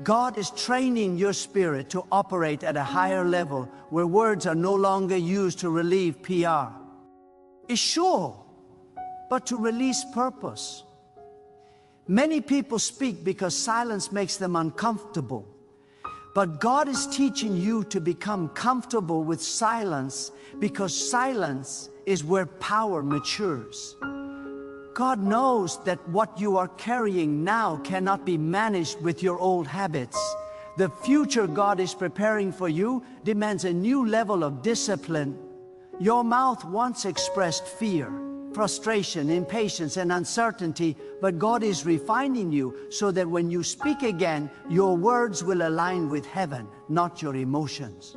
God is training your spirit to operate at a higher level where words are no longer used to relieve PR. It's sure, but to release purpose. Many people speak because silence makes them uncomfortable. But God is teaching you to become comfortable with silence, because silence is where power matures. God knows that what you are carrying now cannot be managed with your old habits. The future God is preparing for you demands a new level of discipline. Your mouth once expressed fear, frustration, impatience, and uncertainty, but God is refining you so that when you speak again, your words will align with heaven, not your emotions.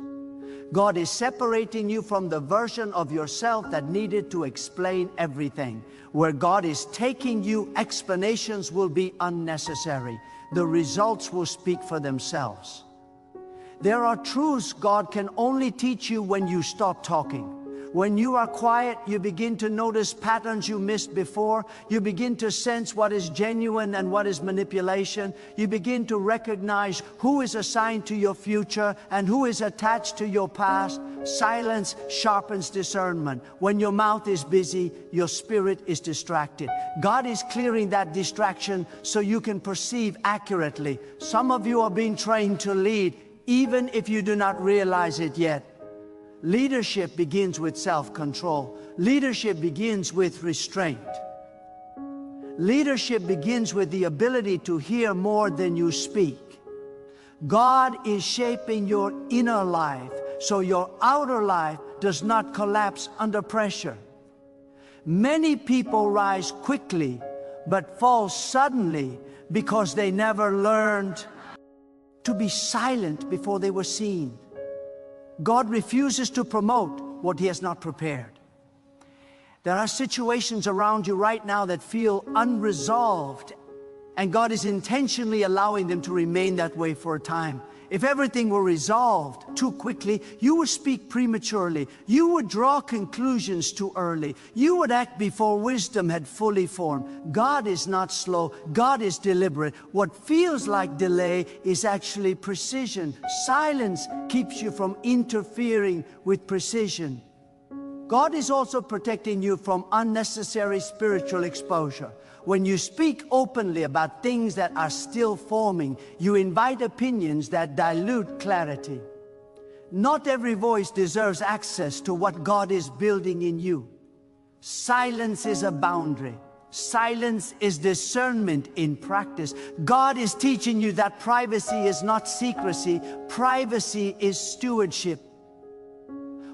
God is separating you from the version of yourself that needed to explain everything. Where God is taking you, explanations will be unnecessary. the results will speak for themselves. There are truths God can only teach you when you stop talking. When you are quiet, you begin to notice patterns you missed before. You begin to sense what is genuine and what is manipulation. You begin to recognize who is assigned to your future and who is attached to your past. Silence sharpens discernment. When your mouth is busy, your spirit is distracted. God is clearing that distraction so you can perceive accurately. Some of you are being trained to lead, even if you do not realize it yet. Leadership begins with self-control. Leadership begins with restraint. Leadership begins with the ability to hear more than you speak. God is shaping your inner life so your outer life does not collapse under pressure. Many people rise quickly but fall suddenly because they never learned to be silent before they were seen. God refuses to promote what He has not prepared. There are situations around you right now that feel unresolved, and God is intentionally allowing them to remain that way for a time. If everything were resolved too quickly, you would speak prematurely. You would draw conclusions too early. You would act before wisdom had fully formed. God is not slow. God is deliberate. What feels like delay is actually precision. Silence keeps you from interfering with precision. God is also protecting you from unnecessary spiritual exposure. When you speak openly about things that are still forming, you invite opinions that dilute clarity. Not every voice deserves access to what God is building in you. Silence is a boundary. Silence is discernment in practice. God is teaching you that privacy is not secrecy. Privacy is stewardship.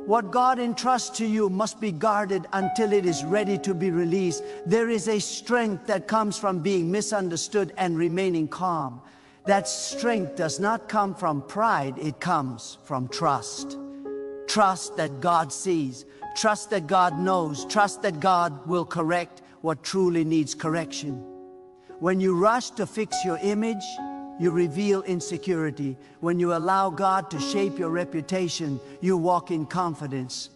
What God entrusts to you must be guarded until it is ready to be released. There is a strength that comes from being misunderstood and remaining calm. That strength does not come from pride, it comes from trust. Trust that God sees, trust that God knows, trust that God will correct what truly needs correction. When you rush to fix your image, you reveal insecurity. When you allow God to shape your reputation, you walk in confidence.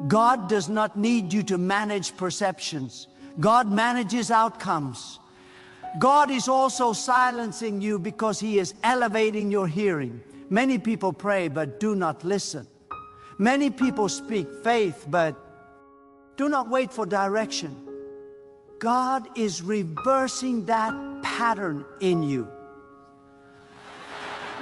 God does not need you to manage perceptions. God manages outcomes. God is also silencing you because He is elevating your hearing. Many people pray but do not listen. Many people speak faith but do not wait for direction. God is reversing that pattern in you.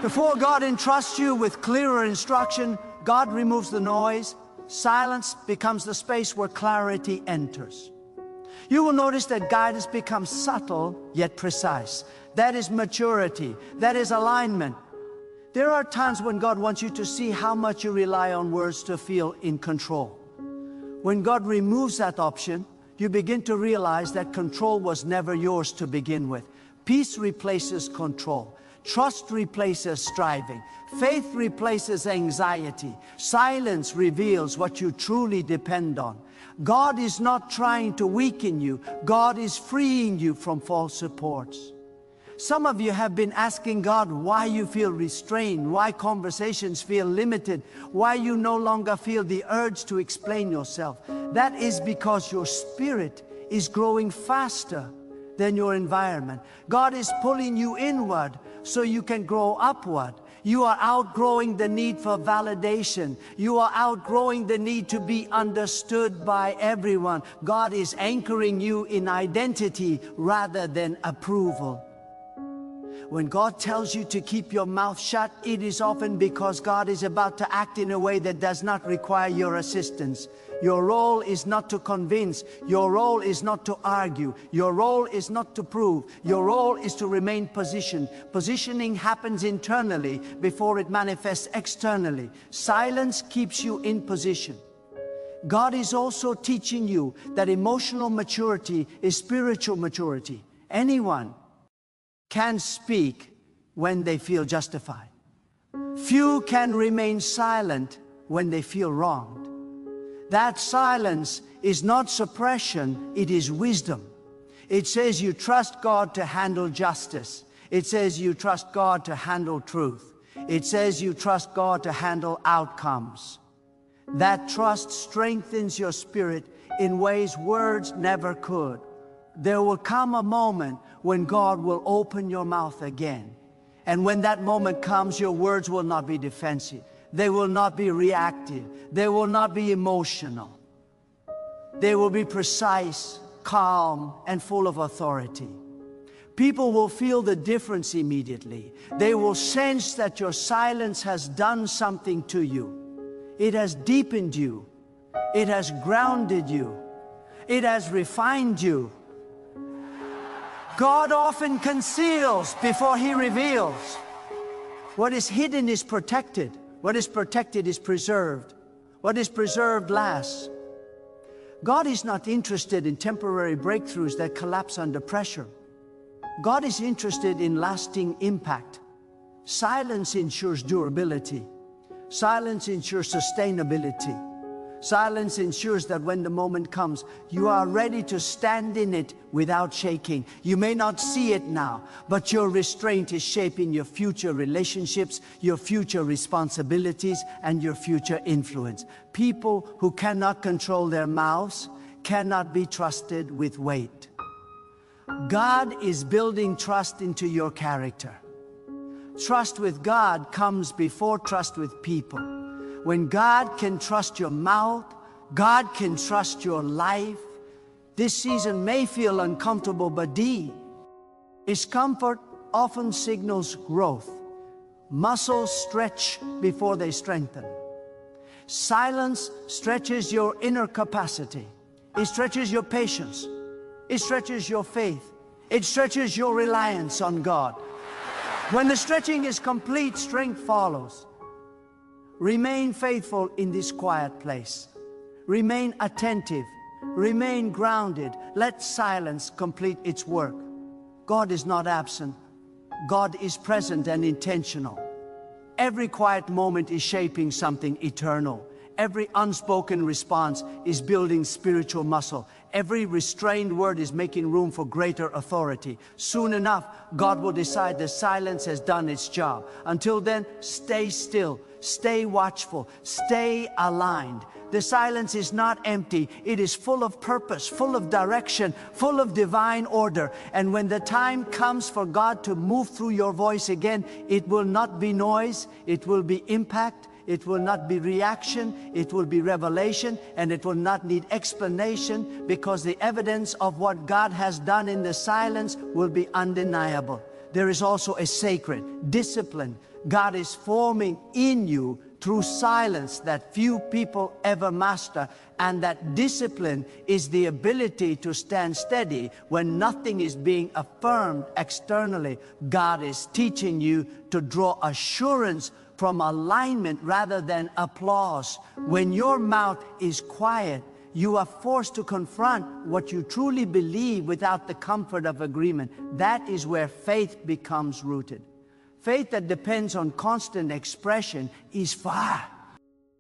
Before God entrusts you with clearer instruction, God removes the noise. Silence becomes the space where clarity enters. You will notice that guidance becomes subtle yet precise. That is maturity. That is alignment. There are times when God wants you to see how much you rely on words to feel in control. When God removes that option, you begin to realize that control was never yours to begin with. Peace replaces control. Trust replaces striving. Faith replaces anxiety. Silence reveals what you truly depend on. God is not trying to weaken you. God is freeing you from false supports. Some of you have been asking God why you feel restrained, why conversations feel limited, why you no longer feel the urge to explain yourself. That is because your spirit is growing faster than your environment. God is pulling you inward so you can grow upward. You are outgrowing the need for validation. You are outgrowing the need to be understood by everyone. God is anchoring you in identity rather than approval. When God tells you to keep your mouth shut, it is often because God is about to act in a way that does not require your assistance. Your role is not to convince. Your role is not to argue. Your role is not to prove. Your role is to remain positioned. Positioning happens internally before it manifests externally. Silence keeps you in position. God is also teaching you that emotional maturity is spiritual maturity. Anyone can speak when they feel justified. Few can remain silent when they feel wronged. That silence is not suppression, it is wisdom. It says you trust God to handle justice. It says you trust God to handle truth. It says you trust God to handle outcomes. That trust strengthens your spirit in ways words never could. There will come a moment when God will open your mouth again. And when that moment comes, your words will not be defensive. They will not be reactive. They will not be emotional. They will be precise, calm, and full of authority. People will feel the difference immediately. They will sense that your silence has done something to you. It has deepened you. It has grounded you. It has refined you. God often conceals before He reveals. What is hidden is protected. What is protected is preserved. What is preserved lasts. God is not interested in temporary breakthroughs that collapse under pressure. God is interested in lasting impact. Silence ensures durability. Silence ensures sustainability. Silence ensures that when the moment comes, you are ready to stand in it without shaking. You may not see it now, but your restraint is shaping your future relationships, your future responsibilities, and your future influence. People who cannot control their mouths cannot be trusted with weight. God is building trust into your character. Trust with God comes before trust with people. When God can trust your mouth, God can trust your life. This season may feel uncomfortable, but discomfort often signals growth. Muscles stretch before they strengthen. Silence stretches your inner capacity. It stretches your patience. It stretches your faith. It stretches your reliance on God. When the stretching is complete, strength follows. Remain faithful in this quiet place. Remain attentive. Remain grounded. Let silence complete its work. God is not absent. God is present and intentional. Every quiet moment is shaping something eternal. Every unspoken response is building spiritual muscle. Every restrained word is making room for greater authority. Soon enough, God will decide the silence has done its job. Until then, stay still, stay watchful, stay aligned. The silence is not empty. It is full of purpose, full of direction, full of divine order. And when the time comes for God to move through your voice again, it will not be noise, it will be impact. It will not be reaction, it will be revelation, and it will not need explanation, because the evidence of what God has done in the silence will be undeniable. There is also a sacred discipline God is forming in you through silence that few people ever master, and that discipline is the ability to stand steady when nothing is being affirmed externally. God is teaching you to draw assurance from alignment rather than applause. When your mouth is quiet, you are forced to confront what you truly believe without the comfort of agreement. That is where faith becomes rooted. Faith that depends on constant expression is far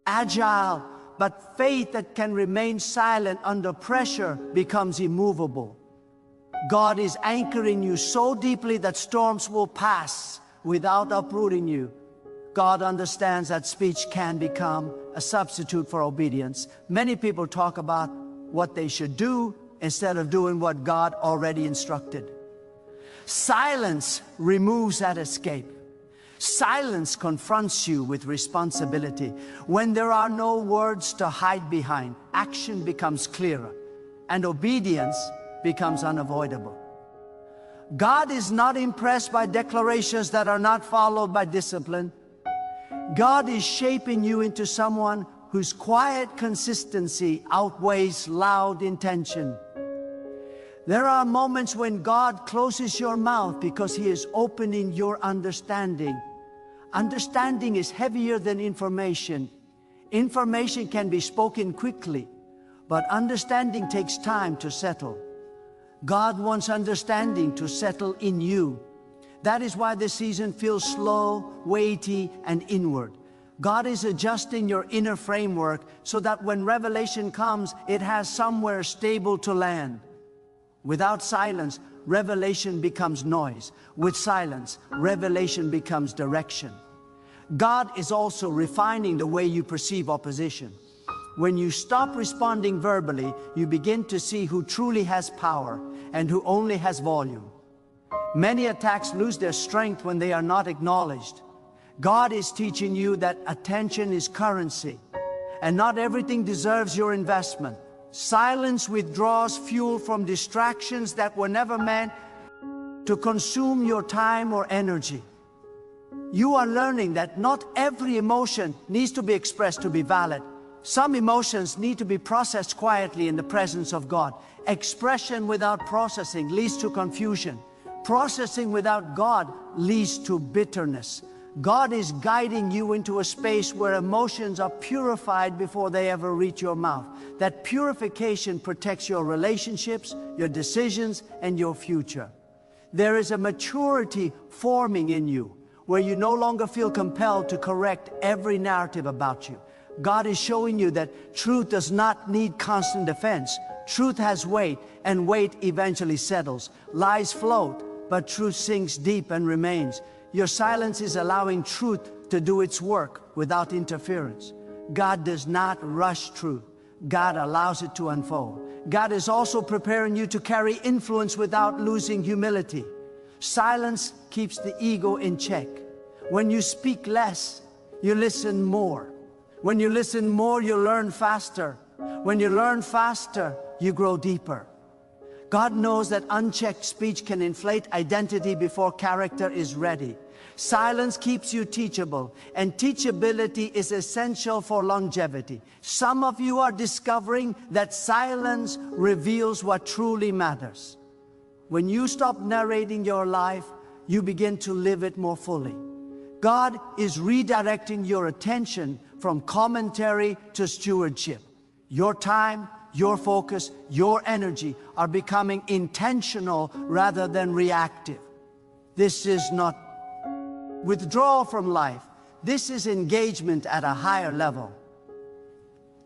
agile, but faith that can remain silent under pressure becomes immovable. God is anchoring you so deeply that storms will pass without uprooting you. God understands that speech can become a substitute for obedience. Many people talk about what they should do instead of doing what God already instructed. Silence removes that escape. Silence confronts you with responsibility. When there are no words to hide behind, action becomes clearer, and obedience becomes unavoidable. God is not impressed by declarations that are not followed by discipline. God is shaping you into someone whose quiet consistency outweighs loud intention. There are moments when God closes your mouth because He is opening your understanding. Understanding is heavier than information. Information can be spoken quickly, but understanding takes time to settle. God wants understanding to settle in you. That is why this season feels slow, weighty, and inward. God is adjusting your inner framework so that when revelation comes, it has somewhere stable to land. Without silence, revelation becomes noise. With silence, revelation becomes direction. God is also refining the way you perceive opposition. When you stop responding verbally, you begin to see who truly has power and who only has volume. Many attacks lose their strength when they are not acknowledged. God is teaching you that attention is currency, and not everything deserves your investment. Silence withdraws fuel from distractions that were never meant to consume your time or energy. You are learning that not every emotion needs to be expressed to be valid. Some emotions need to be processed quietly in the presence of God. Expression without processing leads to confusion. Processing without God leads to bitterness. God is guiding you into a space where emotions are purified before they ever reach your mouth. That purification protects your relationships, your decisions, and your future. There is a maturity forming in you where you no longer feel compelled to correct every narrative about you. God is showing you that truth does not need constant defense. Truth has weight, and weight eventually settles. Lies float, but truth sinks deep and remains. Your silence is allowing truth to do its work without interference. God does not rush truth. God allows it to unfold. God is also preparing you to carry influence without losing humility. Silence keeps the ego in check. When you speak less, you listen more. When you listen more, you learn faster. When you learn faster, you grow deeper. God knows that unchecked speech can inflate identity before character is ready. Silence keeps you teachable, and teachability is essential for longevity. Some of you are discovering that silence reveals what truly matters. When you stop narrating your life, you begin to live it more fully. God is redirecting your attention from commentary to stewardship. Your time, your focus, your energy are becoming intentional rather than reactive. This is not withdrawal from life. This is engagement at a higher level.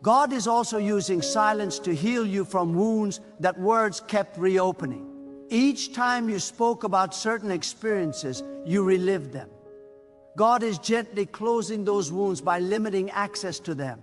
God is also using silence to heal you from wounds that words kept reopening. Each time you spoke about certain experiences, you relived them. God is gently closing those wounds by limiting access to them.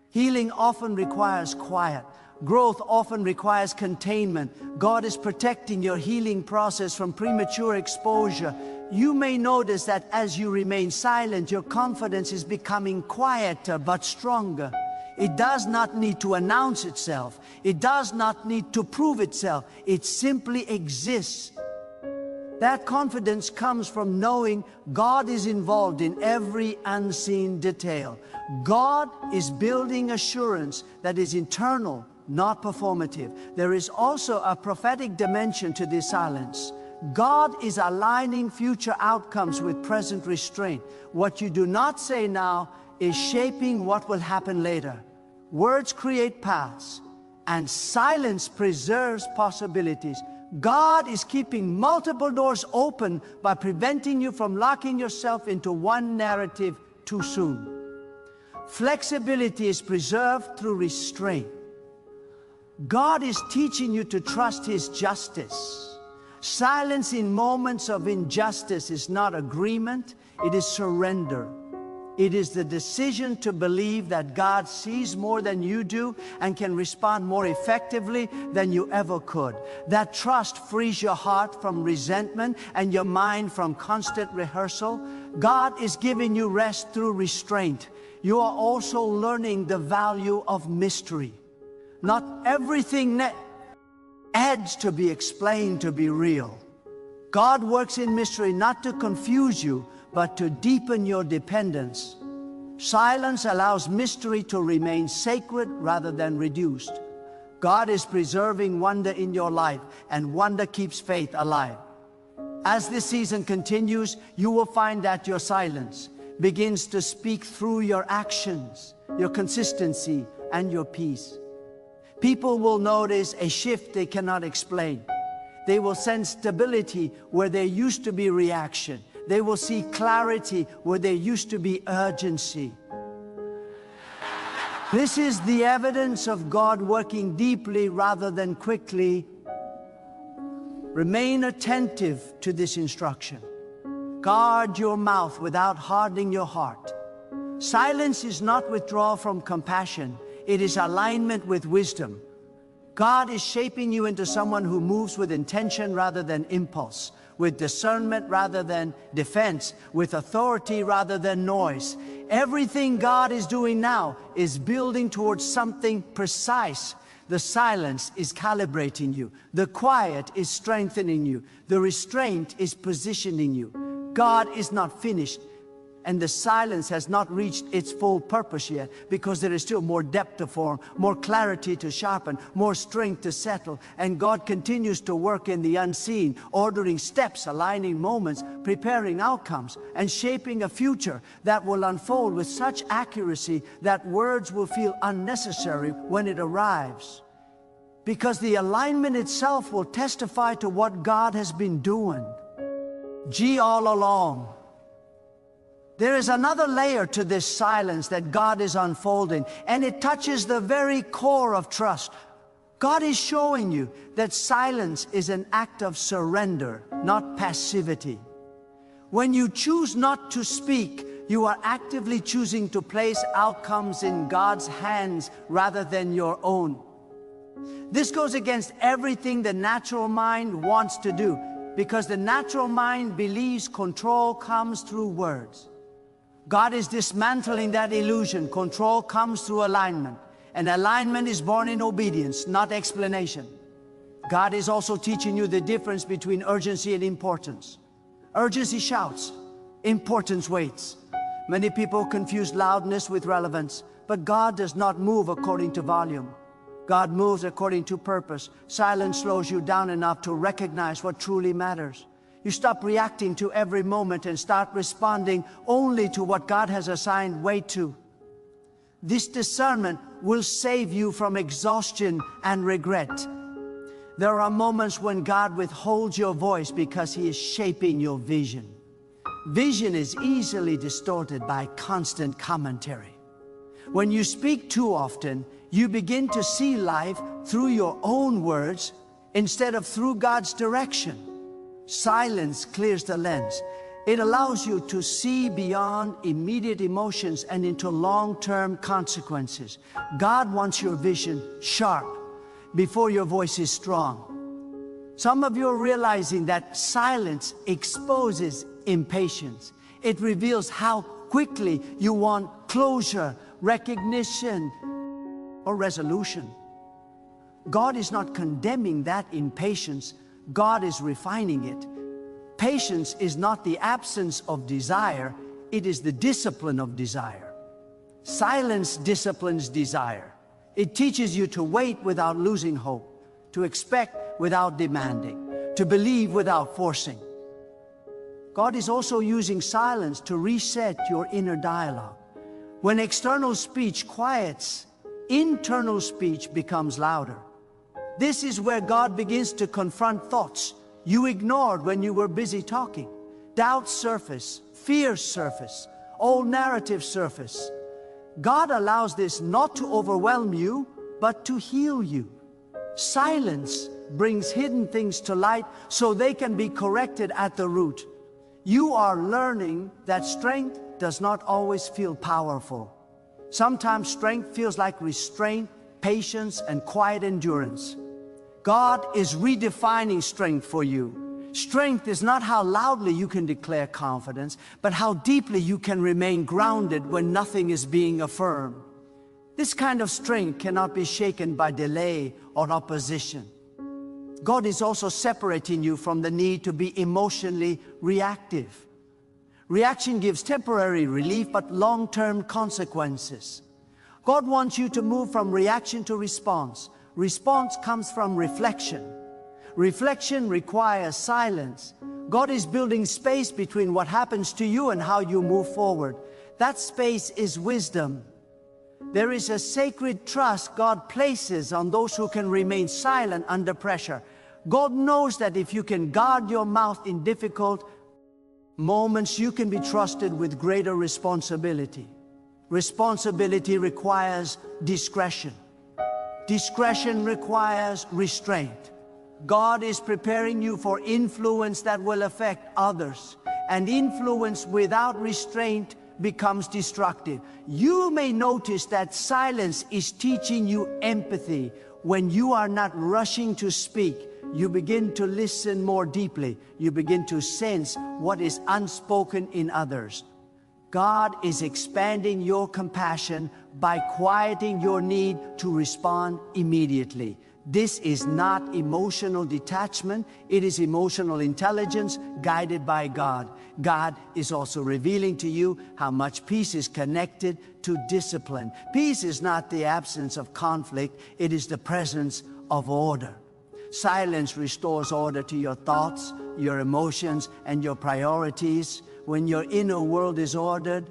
Healing often requires quiet. Growth often requires containment. God is protecting your healing process from premature exposure. You may notice that as you remain silent, your confidence is becoming quieter but stronger. It does not need to announce itself. It does not need to prove itself. It simply exists. That confidence comes from knowing God is involved in every unseen detail. God is building assurance that is internal, not performative. There is also a prophetic dimension to this silence. God is aligning future outcomes with present restraint. What you do not say now is shaping what will happen later. Words create paths, and silence preserves possibilities. God is keeping multiple doors open by preventing you from locking yourself into one narrative too soon. Flexibility is preserved through restraint. God is teaching you to trust His justice. Silence in moments of injustice is not agreement, it is surrender. It is the decision to believe that God sees more than you do and can respond more effectively than you ever could. That trust frees your heart from resentment and your mind from constant rehearsal. God is giving you rest through restraint. You are also learning the value of mystery. Not everything adds to be explained to be real. God works in mystery not to confuse you, but to deepen your dependence. Silence allows mystery to remain sacred rather than reduced. God is preserving wonder in your life, and wonder keeps faith alive. As this season continues, you will find that your silence begins to speak through your actions, your consistency, and your peace. People will notice a shift they cannot explain. They will sense stability where there used to be reaction. They will see clarity where there used to be urgency. This is the evidence of God working deeply rather than quickly. Remain attentive to this instruction. Guard your mouth without hardening your heart. Silence is not withdrawal from compassion. It is alignment with wisdom. God is shaping you into someone who moves with intention rather than impulse, with discernment rather than defense, with authority rather than noise. Everything God is doing now is building towards something precise. The silence is calibrating you. The quiet is strengthening you. The restraint is positioning you. God is not finished, and the silence has not reached its full purpose yet, because there is still more depth to form, more clarity to sharpen, more strength to settle. And God continues to work in the unseen, ordering steps, aligning moments, preparing outcomes, and shaping a future that will unfold with such accuracy that words will feel unnecessary when it arrives. Because the alignment itself will testify to what God has been doing. All along. There is another layer to this silence that God is unfolding, and it touches the very core of trust. God is showing you that silence is an act of surrender, not passivity. When you choose not to speak, you are actively choosing to place outcomes in God's hands rather than your own. This goes against everything the natural mind wants to do, because the natural mind believes control comes through words. God is dismantling that illusion. Control comes through alignment, and alignment is born in obedience, not explanation. God is also teaching you the difference between urgency and importance. Urgency shouts, importance waits. Many people confuse loudness with relevance, but God does not move according to volume. God moves according to purpose. Silence slows you down enough to recognize what truly matters. You stop reacting to every moment and start responding only to what God has assigned weight to. This discernment will save you from exhaustion and regret. There are moments when God withholds your voice because He is shaping your vision. Vision is easily distorted by constant commentary. When you speak too often, you begin to see life through your own words instead of through God's direction. Silence clears the lens. It allows you to see beyond immediate emotions and into long-term consequences. God wants your vision sharp before your voice is strong. Some of you are realizing that silence exposes impatience. It reveals how quickly you want closure, recognition, or resolution. God is not condemning that impatience. God is refining it. Patience is not the absence of desire, it is the discipline of desire. Silence disciplines desire. It teaches you to wait without losing hope, to expect without demanding, to believe without forcing. God is also using silence to reset your inner dialogue. When external speech quiets, internal speech becomes louder. This is where God begins to confront thoughts you ignored when you were busy talking. Doubts surface, fears surface, old narratives surface. God allows this not to overwhelm you, but to heal you. Silence brings hidden things to light so they can be corrected at the root. You are learning that strength does not always feel powerful. Sometimes strength feels like restraint, patience, and quiet endurance. God is redefining strength for you. Strength is not how loudly you can declare confidence, but how deeply you can remain grounded when nothing is being affirmed. This kind of strength cannot be shaken by delay or opposition. God is also separating you from the need to be emotionally reactive. Reaction gives temporary relief, but long-term consequences. God wants you to move from reaction to response. Response comes from reflection. Reflection requires silence. God is building space between what happens to you and how you move forward. That space is wisdom. There is a sacred trust God places on those who can remain silent under pressure. God knows that if you can guard your mouth in difficult moments, you can be trusted with greater responsibility. Responsibility requires discretion. Discretion requires restraint. God is preparing you for influence that will affect others. And influence without restraint becomes destructive. You may notice that silence is teaching you empathy. When you are not rushing to speak, you begin to listen more deeply. You begin to sense what is unspoken in others. God is expanding your compassion by quieting your need to respond immediately. This is not emotional detachment, it is emotional intelligence guided by God. God is also revealing to you how much peace is connected to discipline. Peace is not the absence of conflict, it is the presence of order. Silence restores order to your thoughts, your emotions, and your priorities. When your inner world is ordered,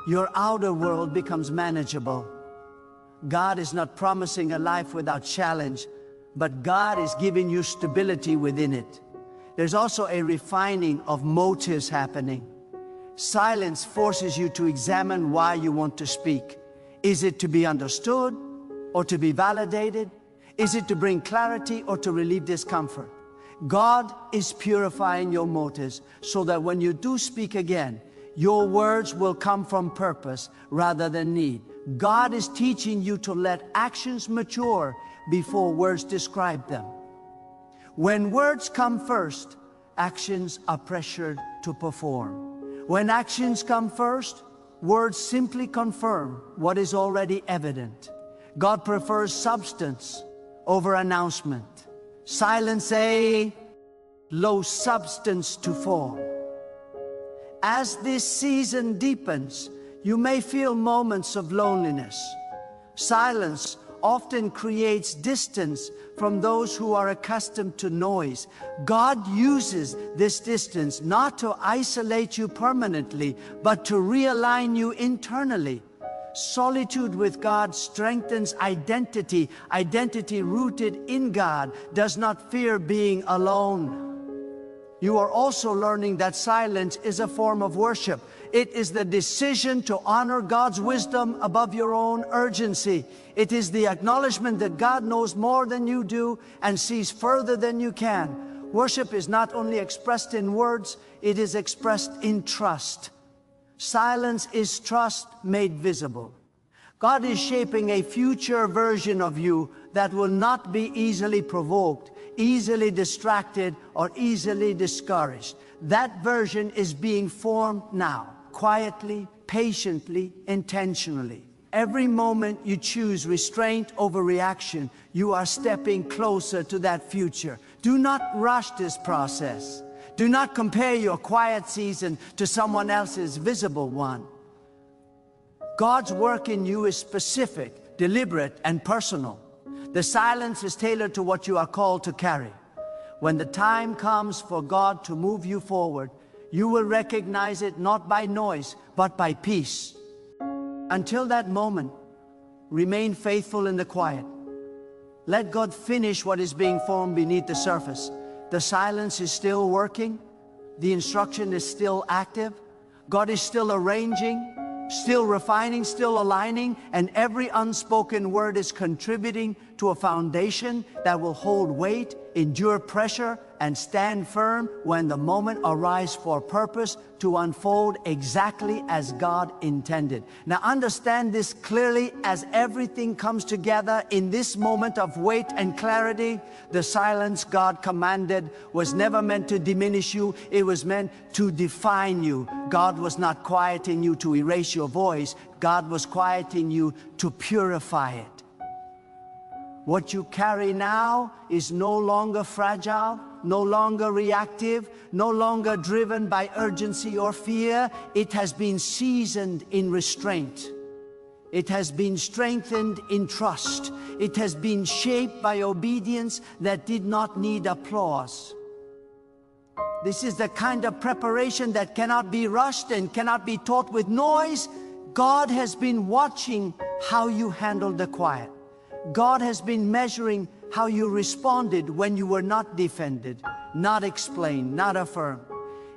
your outer world becomes manageable. God is not promising a life without challenge, but God is giving you stability within it. There's also a refining of motives happening. Silence forces you to examine why you want to speak. Is it to be understood or to be validated? Is it to bring clarity or to relieve discomfort? God is purifying your motives so that when you do speak again, your words will come from purpose rather than need. God is teaching you to let actions mature before words describe them. When words come first, actions are pressured to perform. When actions come first, words simply confirm what is already evident. God prefers substance over announcement. Silence a low substance to form. As this season deepens, you may feel moments of loneliness. Silence often creates distance from those who are accustomed to noise. God uses this distance not to isolate you permanently, but to realign you internally. Solitude with God strengthens identity. Identity rooted in God does not fear being alone. You are also learning that silence is a form of worship. It is the decision to honor God's wisdom above your own urgency. It is the acknowledgement that God knows more than you do and sees further than you can. Worship is not only expressed in words, it is expressed in trust. Silence is trust made visible. God is shaping a future version of you that will not be easily provoked, easily distracted, or easily discouraged. That version is being formed now, quietly, patiently, intentionally. Every moment you choose restraint over reaction, you are stepping closer to that future. Do not rush this process. Do not compare your quiet season to someone else's visible one. God's work in you is specific, deliberate, and personal. The silence is tailored to what you are called to carry. When the time comes for God to move you forward, you will recognize it not by noise, but by peace. Until that moment, remain faithful in the quiet. Let God finish what is being formed beneath the surface. The silence is still working. The instruction is still active. God is still arranging, still refining, still aligning, and every unspoken word is contributing to a foundation that will hold weight, endure pressure, and stand firm when the moment arrives for purpose to unfold exactly as God intended. Now understand this clearly as everything comes together in this moment of weight and clarity. The silence God commanded was never meant to diminish you, it was meant to define you. God was not quieting you to erase your voice, God was quieting you to purify it. What you carry now is no longer fragile, no longer reactive, no longer driven by urgency or fear. It has been seasoned in restraint. It has been strengthened in trust. It has been shaped by obedience that did not need applause. This is the kind of preparation that cannot be rushed and cannot be taught with noise. God has been watching how you handled the quiet. God has been measuring how you responded when you were not defended, not explained, not affirmed.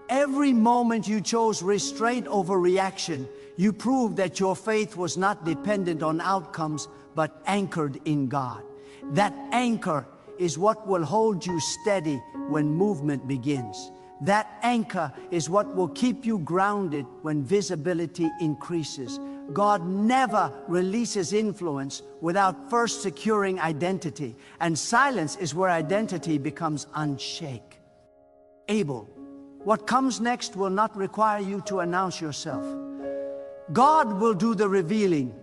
Every moment you chose restraint over reaction, you proved that your faith was not dependent on outcomes, but anchored in God. That anchor is what will hold you steady when movement begins. That anchor is what will keep you grounded when visibility increases. God never releases influence without first securing identity, and silence is where identity becomes unshake. Abel, what comes next will not require you to announce yourself. God will do the revealing.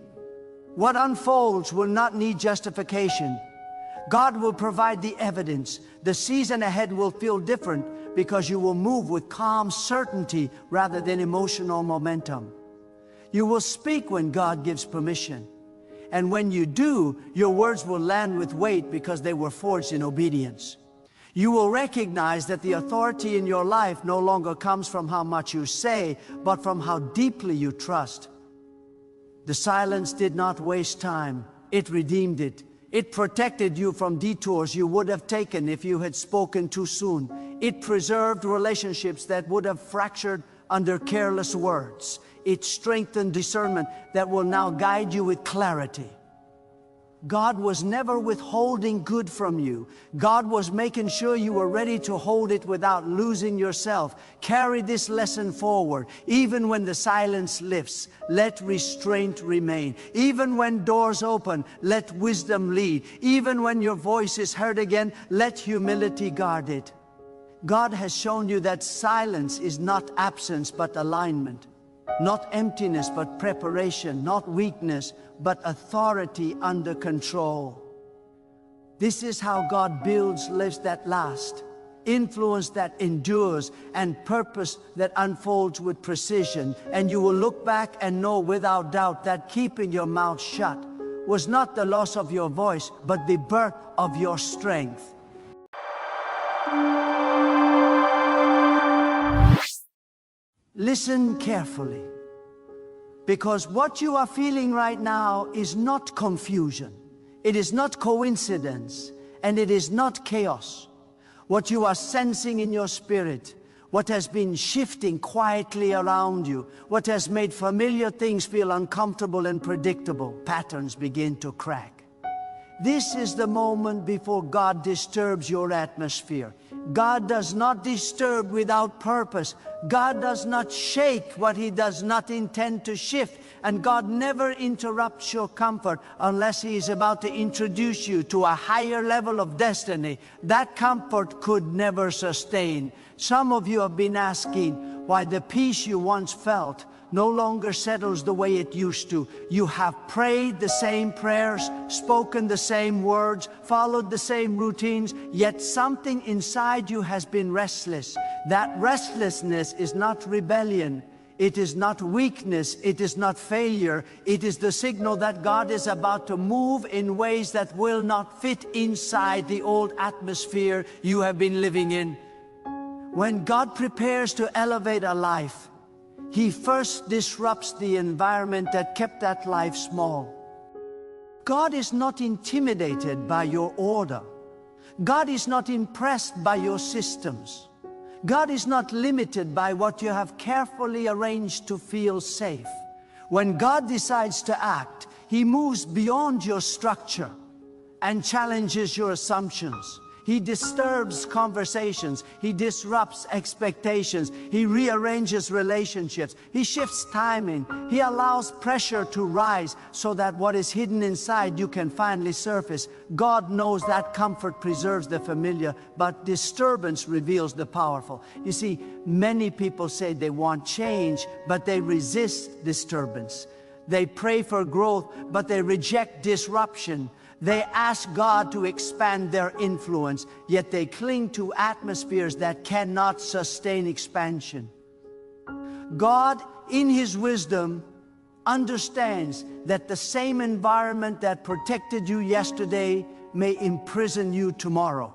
What unfolds will not need justification. God will provide the evidence. The season ahead will feel different because you will move with calm certainty rather than emotional momentum. You will speak when God gives permission. And when you do, your words will land with weight because they were forged in obedience. You will recognize that the authority in your life no longer comes from how much you say, but from how deeply you trust. The silence did not waste time. It redeemed it. It protected you from detours you would have taken if you had spoken too soon. It preserved relationships that would have fractured under careless words. It strengthened discernment that will now guide you with clarity. God was never withholding good from you. God was making sure you were ready to hold it without losing yourself. Carry this lesson forward. Even when the silence lifts, let restraint remain. Even when doors open, let wisdom lead. Even when your voice is heard again, let humility guard it. God has shown you that silence is not absence but alignment. Not emptiness, but preparation. Not weakness, but authority under control. This is how God builds lives that last, influence that endures, and purpose that unfolds with precision. And you will look back and know without doubt that keeping your mouth shut was not the loss of your voice, but the birth of your strength. Listen carefully, because what you are feeling right now is not confusion, it is not coincidence, and it is not chaos. What you are sensing in your spirit, what has been shifting quietly around you, what has made familiar things feel uncomfortable and predictable, patterns begin to crack. This is the moment before God disturbs your atmosphere. God does not disturb without purpose. God does not shake what He does not intend to shift. And God never interrupts your comfort unless He is about to introduce you to a higher level of destiny. That comfort could never sustain. Some of you have been asking why the peace you once felt no longer settles the way it used to. You have prayed the same prayers, spoken the same words, followed the same routines, yet something inside you has been restless. That restlessness is not rebellion. It is not weakness. It is not failure. It is the signal that God is about to move in ways that will not fit inside the old atmosphere you have been living in. When God prepares to elevate a life, He first disrupts the environment that kept that life small. God is not intimidated by your order. God is not impressed by your systems. God is not limited by what you have carefully arranged to feel safe. When God decides to act, He moves beyond your structure and challenges your assumptions. He disturbs conversations. He disrupts expectations. He rearranges relationships. He shifts timing. He allows pressure to rise so that what is hidden inside you can finally surface. God knows that comfort preserves the familiar, but disturbance reveals the powerful. You see, many people say they want change, but they resist disturbance. They pray for growth, but they reject disruption. They ask God to expand their influence, yet they cling to atmospheres that cannot sustain expansion. God, in His wisdom, understands that the same environment that protected you yesterday may imprison you tomorrow.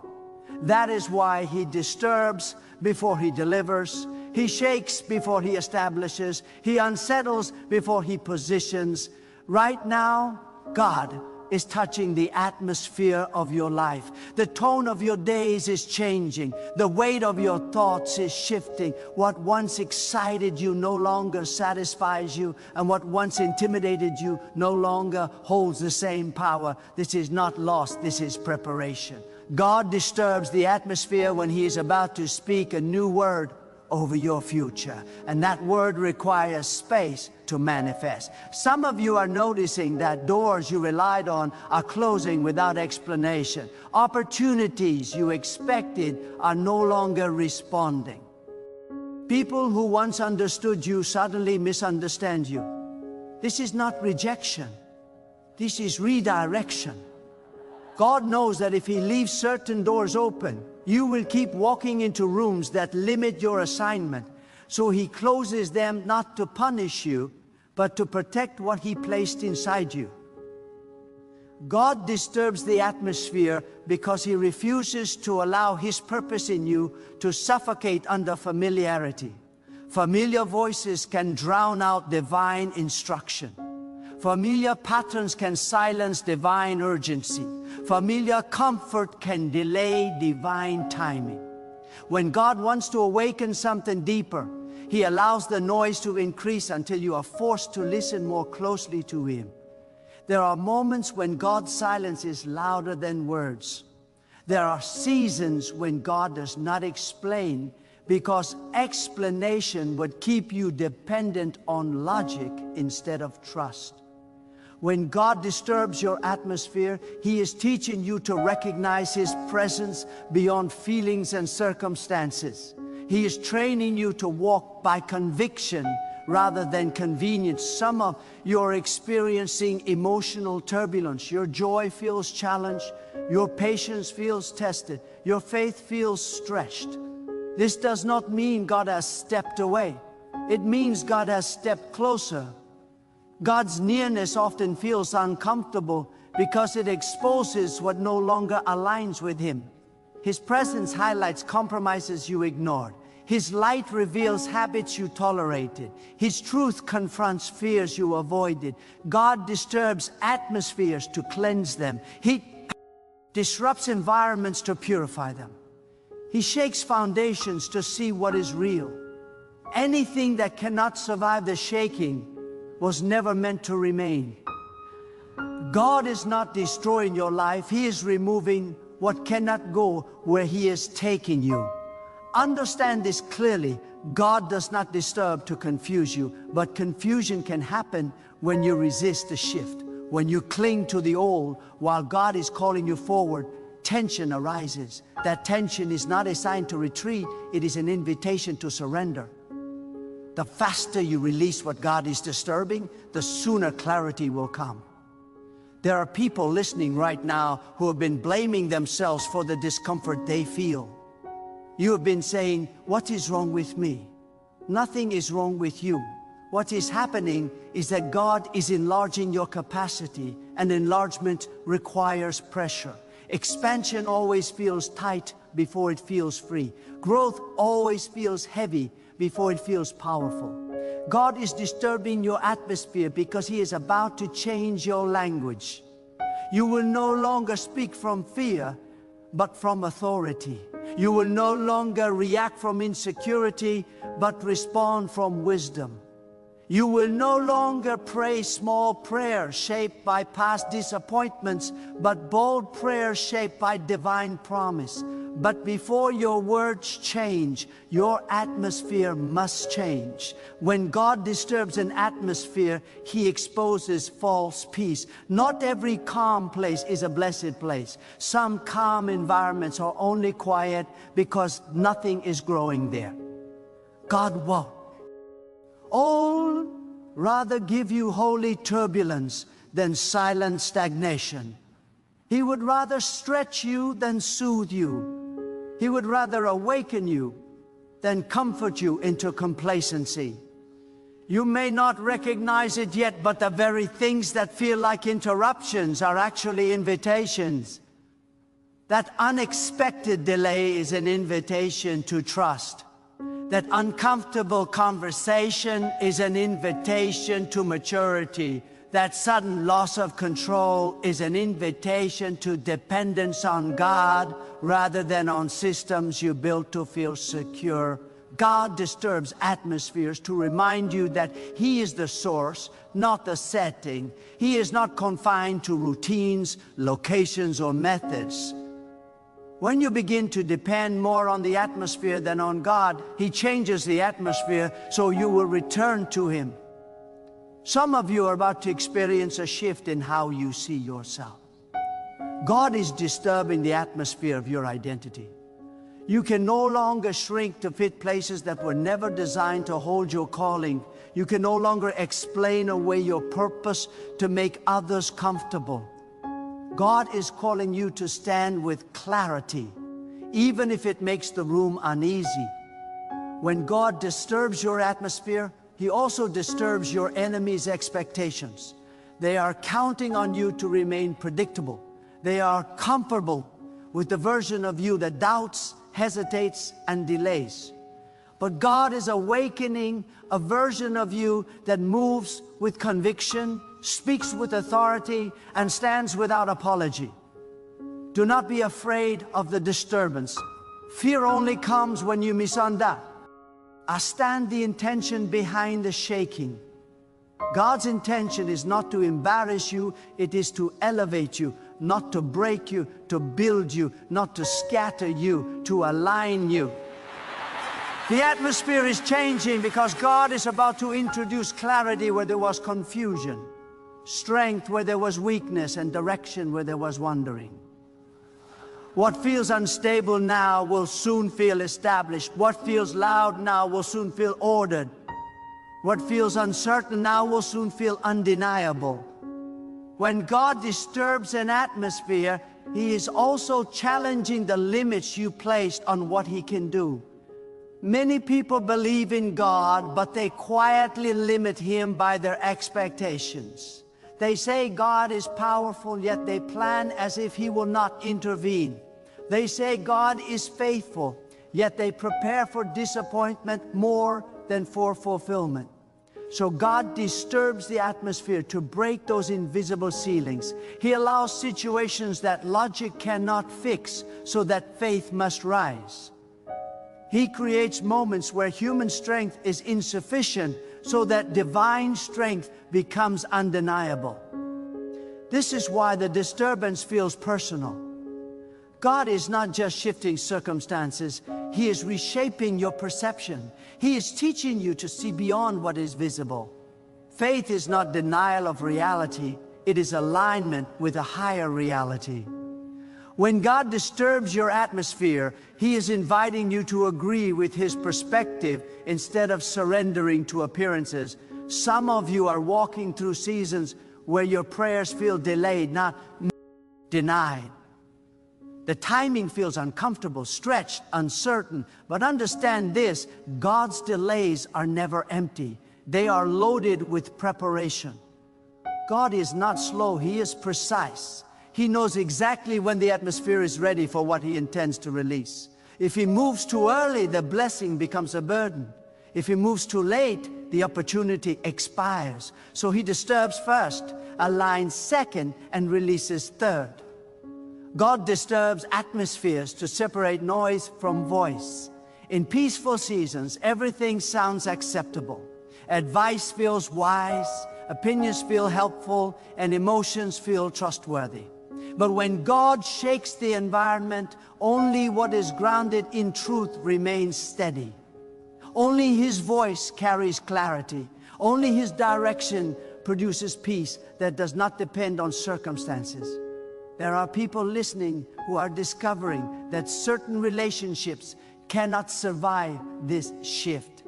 That is why He disturbs before He delivers. He shakes before He establishes. He unsettles before He positions. Right now, God, is touching the atmosphere of your life. The tone of your days is changing. The weight of your thoughts is shifting. What once excited you no longer satisfies you, and what once intimidated you no longer holds the same power. This is not loss, this is preparation. God disturbs the atmosphere when He is about to speak a new word over your future. And that word requires space to manifest. Some of you are noticing that doors you relied on are closing without explanation. Opportunities you expected are no longer responding. People who once understood you suddenly misunderstand you. This is not rejection. This is redirection. God knows that if He leaves certain doors open, you will keep walking into rooms that limit your assignment. So He closes them not to punish you, but to protect what He placed inside you. God disturbs the atmosphere because He refuses to allow His purpose in you to suffocate under familiarity. Familiar voices can drown out divine instruction. Familiar patterns can silence divine urgency. Familiar comfort can delay divine timing. When God wants to awaken something deeper, He allows the noise to increase until you are forced to listen more closely to Him. There are moments when God's silence is louder than words. There are seasons when God does not explain, because explanation would keep you dependent on logic instead of trust. When God disturbs your atmosphere, He is teaching you to recognize His presence beyond feelings and circumstances. He is training you to walk by conviction rather than convenience. Some of you are experiencing emotional turbulence. Your joy feels challenged. Your patience feels tested. Your faith feels stretched. This does not mean God has stepped away. It means God has stepped closer. God's nearness often feels uncomfortable because it exposes what no longer aligns with Him. His presence highlights compromises you ignored. His light reveals habits you tolerated. His truth confronts fears you avoided. God disturbs atmospheres to cleanse them. He disrupts environments to purify them. He shakes foundations to see what is real. Anything that cannot survive the shaking was never meant to remain. God is not destroying your life. He is removing what cannot go where He is taking you. Understand this clearly. God does not disturb to confuse you, but confusion can happen when you resist the shift. When you cling to the old while God is calling you forward, tension arises. That tension is not a sign to retreat, it is an invitation to surrender. The faster you release what God is disturbing, the sooner clarity will come. There are people listening right now who have been blaming themselves for the discomfort they feel. You have been saying, "What is wrong with me?" Nothing is wrong with you. What is happening is that God is enlarging your capacity, and enlargement requires pressure. Expansion always feels tight before it feels free. Growth always feels heavy before it feels powerful. God is disturbing your atmosphere because He is about to change your language. You will no longer speak from fear, but from authority. You will no longer react from insecurity, but respond from wisdom. You will no longer pray small prayers shaped by past disappointments, but bold prayers shaped by divine promise. But before your words change, your atmosphere must change. When God disturbs an atmosphere, He exposes false peace. Not every calm place is a blessed place. Some calm environments are only quiet because nothing is growing there. God won't. Rather give you holy turbulence than silent stagnation. He would rather stretch you than soothe you. He would rather awaken you than comfort you into complacency. You may not recognize it yet, but the very things that feel like interruptions are actually invitations. That unexpected delay is an invitation to trust. That uncomfortable conversation is an invitation to maturity. That sudden loss of control is an invitation to dependence on God rather than on systems you built to feel secure. God disturbs atmospheres to remind you that He is the source, not the setting. He is not confined to routines, locations, or methods. When you begin to depend more on the atmosphere than on God, He changes the atmosphere so you will return to Him. Some of you are about to experience a shift in how you see yourself. God is disturbing the atmosphere of your identity. You can no longer shrink to fit places that were never designed to hold your calling. You can no longer explain away your purpose to make others comfortable. God is calling you to stand with clarity, even if it makes the room uneasy. When God disturbs your atmosphere, He also disturbs your enemy's expectations. They are counting on you to remain predictable. They are comfortable with the version of you that doubts, hesitates, and delays. But God is awakening a version of you that moves with conviction, speaks with authority, and stands without apology. Do not be afraid of the disturbance. Fear only comes when you misunderstand the intention behind the shaking. God's intention is not to embarrass you, it is to elevate you, not to break you, to build you, not to scatter you, to align you. The atmosphere is changing because God is about to introduce clarity where there was confusion, strength where there was weakness, and direction where there was wandering. What feels unstable now will soon feel established. What feels loud now will soon feel ordered. What feels uncertain now will soon feel undeniable. When God disturbs an atmosphere, He is also challenging the limits you placed on what He can do. Many people believe in God, but they quietly limit Him by their expectations. They say God is powerful, yet they plan as if He will not intervene. They say God is faithful, yet they prepare for disappointment more than for fulfillment. So God disturbs the atmosphere to break those invisible ceilings. He allows situations that logic cannot fix so that faith must rise. He creates moments where human strength is insufficient so that divine strength becomes undeniable. This is why the disturbance feels personal. God is not just shifting circumstances, He is reshaping your perception. He is teaching you to see beyond what is visible. Faith is not denial of reality, it is alignment with a higher reality. When God disturbs your atmosphere, He is inviting you to agree with His perspective instead of surrendering to appearances. Some of you are walking through seasons where your prayers feel delayed, not denied. The timing feels uncomfortable, stretched, uncertain. But understand this, God's delays are never empty. They are loaded with preparation. God is not slow, He is precise. He knows exactly when the atmosphere is ready for what He intends to release. If He moves too early, the blessing becomes a burden. If He moves too late, the opportunity expires. So He disturbs first, aligns second, and releases third. God disturbs atmospheres to separate noise from voice. In peaceful seasons, everything sounds acceptable. Advice feels wise, opinions feel helpful, and emotions feel trustworthy. But when God shakes the environment, only what is grounded in truth remains steady. Only His voice carries clarity. Only His direction produces peace that does not depend on circumstances. There are people listening who are discovering that certain relationships cannot survive this shift.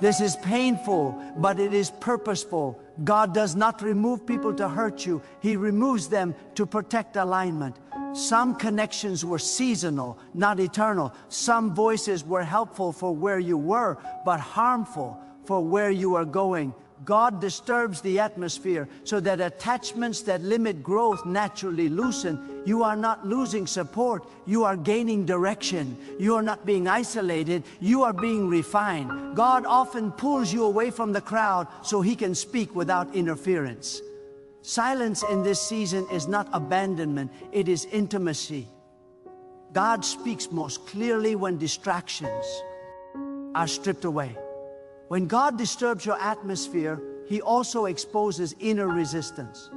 This is painful, but it is purposeful. God does not remove people to hurt you. He removes them to protect alignment. Some connections were seasonal, not eternal. Some voices were helpful for where you were, but harmful for where you are going. God disturbs the atmosphere so that attachments that limit growth naturally loosen. You are not losing support, you are gaining direction. You are not being isolated, you are being refined. God often pulls you away from the crowd so He can speak without interference. Silence in this season is not abandonment, it is intimacy. God speaks most clearly when distractions are stripped away. When God disturbs your atmosphere, He also exposes inner resistance.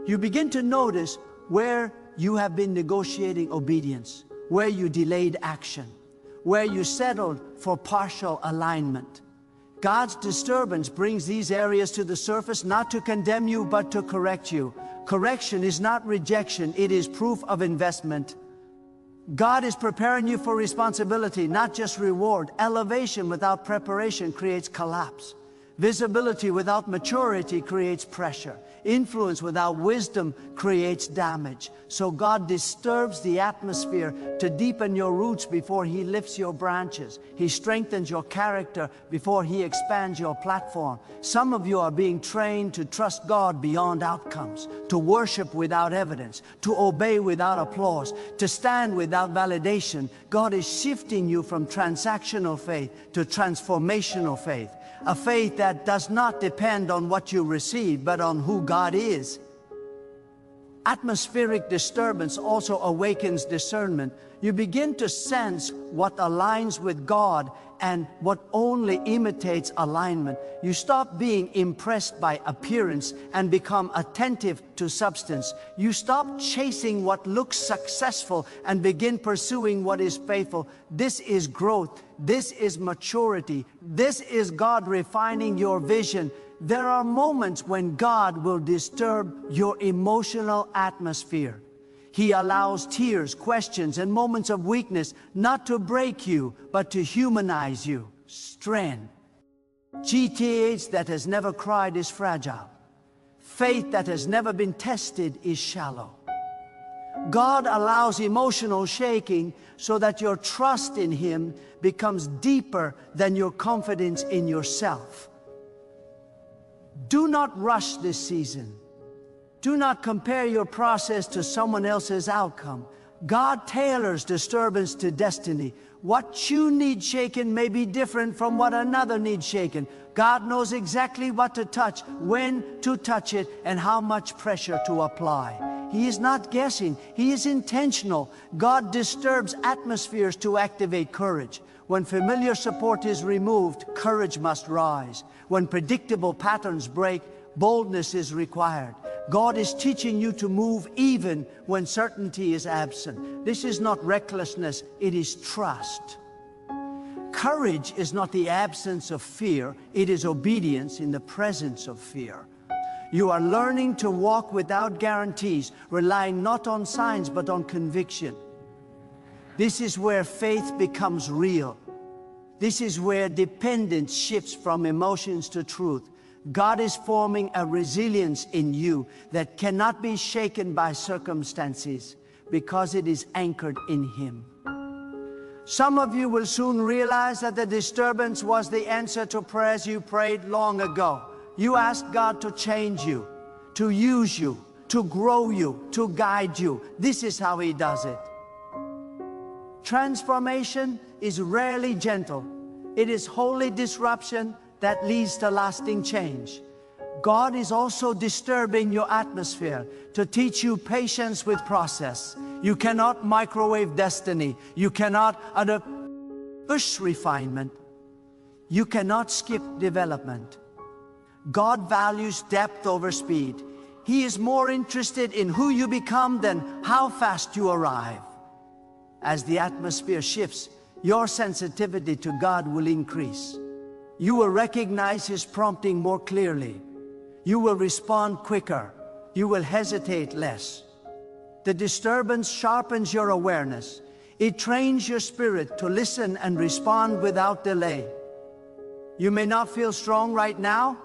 You begin to notice where you have been negotiating obedience, where you delayed action, where you settled for partial alignment. God's disturbance brings these areas to the surface not to condemn you, but to correct you. Correction is not rejection, it is proof of investment. God is preparing you for responsibility, not just reward. Elevation without preparation creates collapse. Visibility without maturity creates pressure. Influence without wisdom creates damage. So God disturbs the atmosphere to deepen your roots before He lifts your branches. He strengthens your character before He expands your platform. Some of you are being trained to trust God beyond outcomes, to worship without evidence, to obey without applause, to stand without validation. God is shifting you from transactional faith to transformational faith. A faith that does not depend on what you receive, but on who God is. Atmospheric disturbance also awakens discernment. You begin to sense what aligns with God and what only imitates alignment. You stop being impressed by appearance and become attentive to substance. You stop chasing what looks successful and begin pursuing what is faithful. This is growth. This is maturity. This is God refining your vision. There are moments when God will disturb your emotional atmosphere. He allows tears, questions, and moments of weakness not to break you, but to humanize you. Strength. GTH that has never cried is fragile. Faith that has never been tested is shallow. God allows emotional shaking so that your trust in Him becomes deeper than your confidence in yourself. Do not rush this season. Do not compare your process to someone else's outcome. God tailors disturbance to destiny. What you need shaken may be different from what another needs shaken. God knows exactly what to touch, when to touch it, and how much pressure to apply. He is not guessing. He is intentional. God disturbs atmospheres to activate courage. When familiar support is removed, courage must rise. When predictable patterns break, boldness is required. God is teaching you to move even when certainty is absent. This is not recklessness, it is trust. Courage is not the absence of fear, it is obedience in the presence of fear. You are learning to walk without guarantees, relying not on signs but on conviction. This is where faith becomes real. This is where dependence shifts from emotions to truth. God is forming a resilience in you that cannot be shaken by circumstances because it is anchored in Him. Some of you will soon realize that the disturbance was the answer to prayers you prayed long ago. You asked God to change you, to use you, to grow you, to guide you. This is how He does it. Transformation is rarely gentle. It is holy disruption that leads to lasting change. God is also disturbing your atmosphere to teach you patience with process. You cannot microwave destiny. You cannot push refinement. You cannot skip development. God values depth over speed. He is more interested in who you become than how fast you arrive. As the atmosphere shifts, your sensitivity to God will increase. You will recognize His prompting more clearly. You will respond quicker. You will hesitate less. The disturbance sharpens your awareness. It trains your spirit to listen and respond without delay. You may not feel strong right now,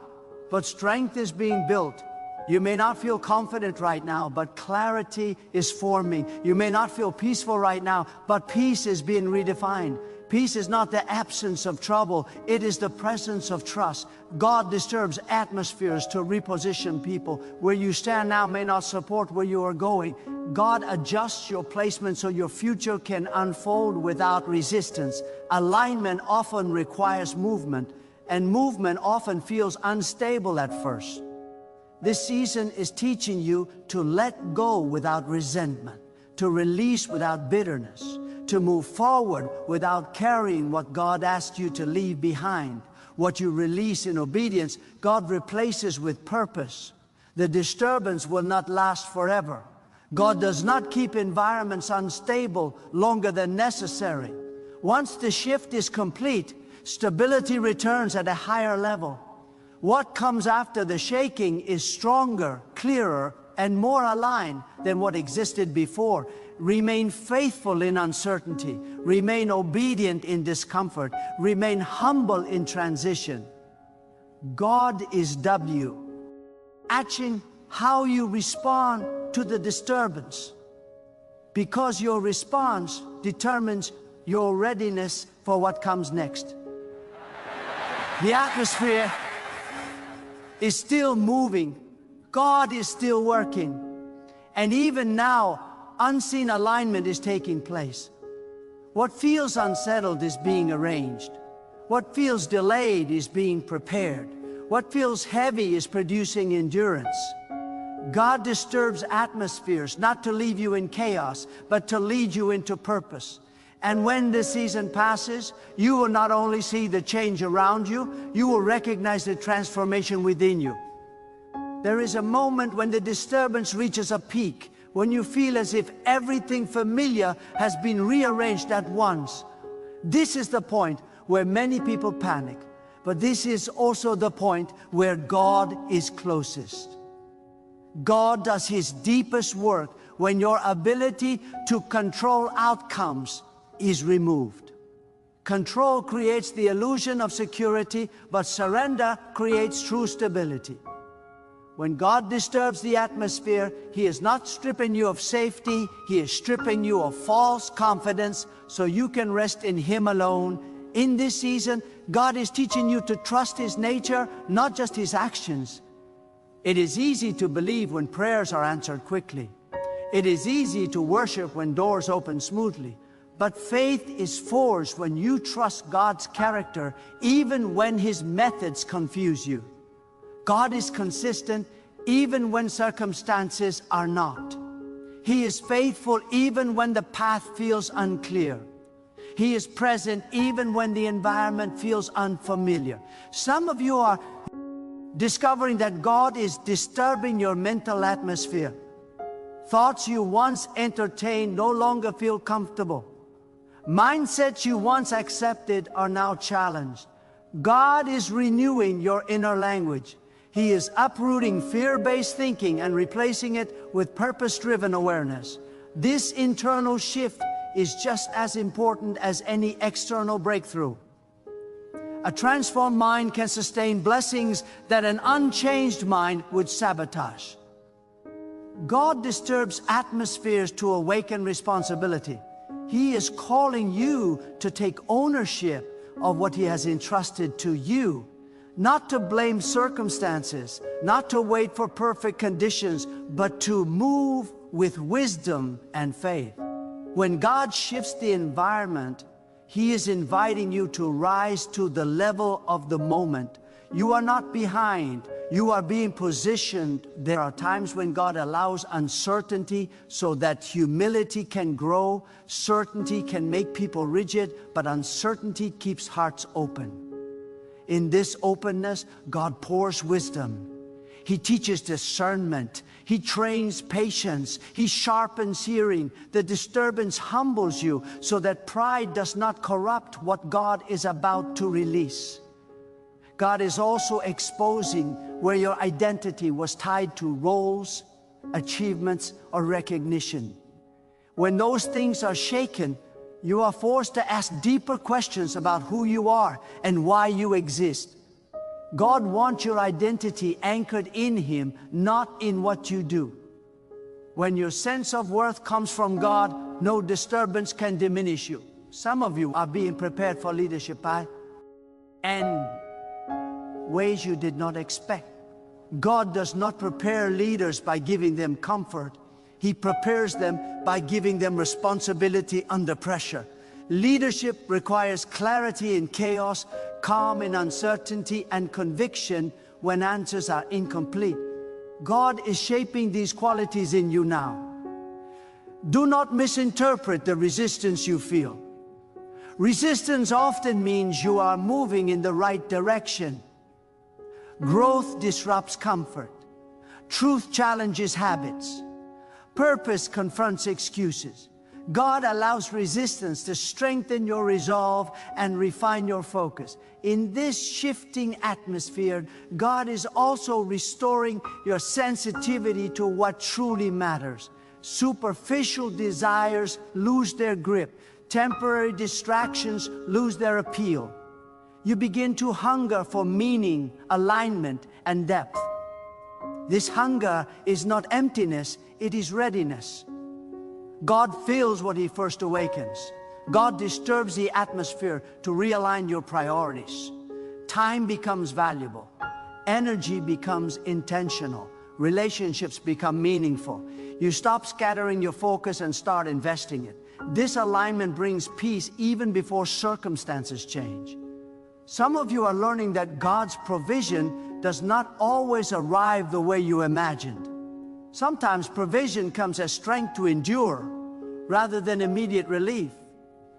but strength is being built. You may not feel confident right now, but clarity is forming. You may not feel peaceful right now, but peace is being redefined. Peace is not the absence of trouble, it is the presence of trust. God disturbs atmospheres to reposition people. Where you stand now may not support where you are going. God adjusts your placement so your future can unfold without resistance. Alignment often requires movement, and movement often feels unstable at first. This season is teaching you to let go without resentment, to release without bitterness, to move forward without carrying what God asked you to leave behind. What you release in obedience, God replaces with purpose. The disturbance will not last forever. God does not keep environments unstable longer than necessary. Once the shift is complete, stability returns at a higher level. What comes after the shaking is stronger, clearer, and more aligned than what existed before. Remain faithful in uncertainty. Remain obedient in discomfort. Remain humble in transition. God is watching how you respond to the disturbance, because your response determines your readiness for what comes next. The atmosphere is still moving. God is still working. And even now, unseen alignment is taking place. What feels unsettled is being arranged. What feels delayed is being prepared. What feels heavy is producing endurance. God disturbs atmospheres not to leave you in chaos, but to lead you into purpose. And when this season passes, you will not only see the change around you, you will recognize the transformation within you. There is a moment when the disturbance reaches a peak, when you feel as if everything familiar has been rearranged at once. This is the point where many people panic, but this is also the point where God is closest. God does His deepest work when your ability to control outcomes is removed. Control creates the illusion of security, but surrender creates true stability. When God disturbs the atmosphere, He is not stripping you of safety, He is stripping you of false confidence so you can rest in Him alone. In this season, God is teaching you to trust His nature, not just His actions. It is easy to believe when prayers are answered quickly. It is easy to worship when doors open smoothly. But faith is forged when you trust God's character, even when His methods confuse you. God is consistent even when circumstances are not. He is faithful even when the path feels unclear. He is present even when the environment feels unfamiliar. Some of you are discovering that God is disturbing your mental atmosphere. Thoughts you once entertained no longer feel comfortable. Mindsets you once accepted are now challenged. God is renewing your inner language. He is uprooting fear-based thinking and replacing it with purpose-driven awareness. This internal shift is just as important as any external breakthrough. A transformed mind can sustain blessings that an unchanged mind would sabotage. God disturbs atmospheres to awaken responsibility. He is calling you to take ownership of what He has entrusted to you. Not to blame circumstances, not to wait for perfect conditions, but to move with wisdom and faith. When God shifts the environment, He is inviting you to rise to the level of the moment. You are not behind. You are being positioned. There are times when God allows uncertainty so that humility can grow. Certainty can make people rigid, but uncertainty keeps hearts open. In this openness, God pours wisdom. He teaches discernment. He trains patience. He sharpens hearing. The disturbance humbles you so that pride does not corrupt what God is about to release. God is also exposing where your identity was tied to roles, achievements, or recognition. When those things are shaken, you are forced to ask deeper questions about who you are and why you exist. God wants your identity anchored in Him, not in what you do. When your sense of worth comes from God, no disturbance can diminish you. Some of you are being prepared for leadership by and ways you did not expect. God does not prepare leaders by giving them comfort. He prepares them by giving them responsibility under pressure. Leadership requires clarity in chaos, calm in uncertainty, and conviction when answers are incomplete. God is shaping these qualities in you now. Do not misinterpret the resistance you feel. Resistance often means you are moving in the right direction. Growth disrupts comfort. Truth challenges habits. Purpose confronts excuses. God allows resistance to strengthen your resolve and refine your focus. In this shifting atmosphere, God is also restoring your sensitivity to what truly matters. Superficial desires lose their grip. Temporary distractions lose their appeal. You begin to hunger for meaning, alignment, and depth. This hunger is not emptiness, it is readiness. God fills what He first awakens. God disturbs the atmosphere to realign your priorities. Time becomes valuable. Energy becomes intentional. Relationships become meaningful. You stop scattering your focus and start investing it. This alignment brings peace even before circumstances change. Some of you are learning that God's provision does not always arrive the way you imagined. Sometimes provision comes as strength to endure rather than immediate relief.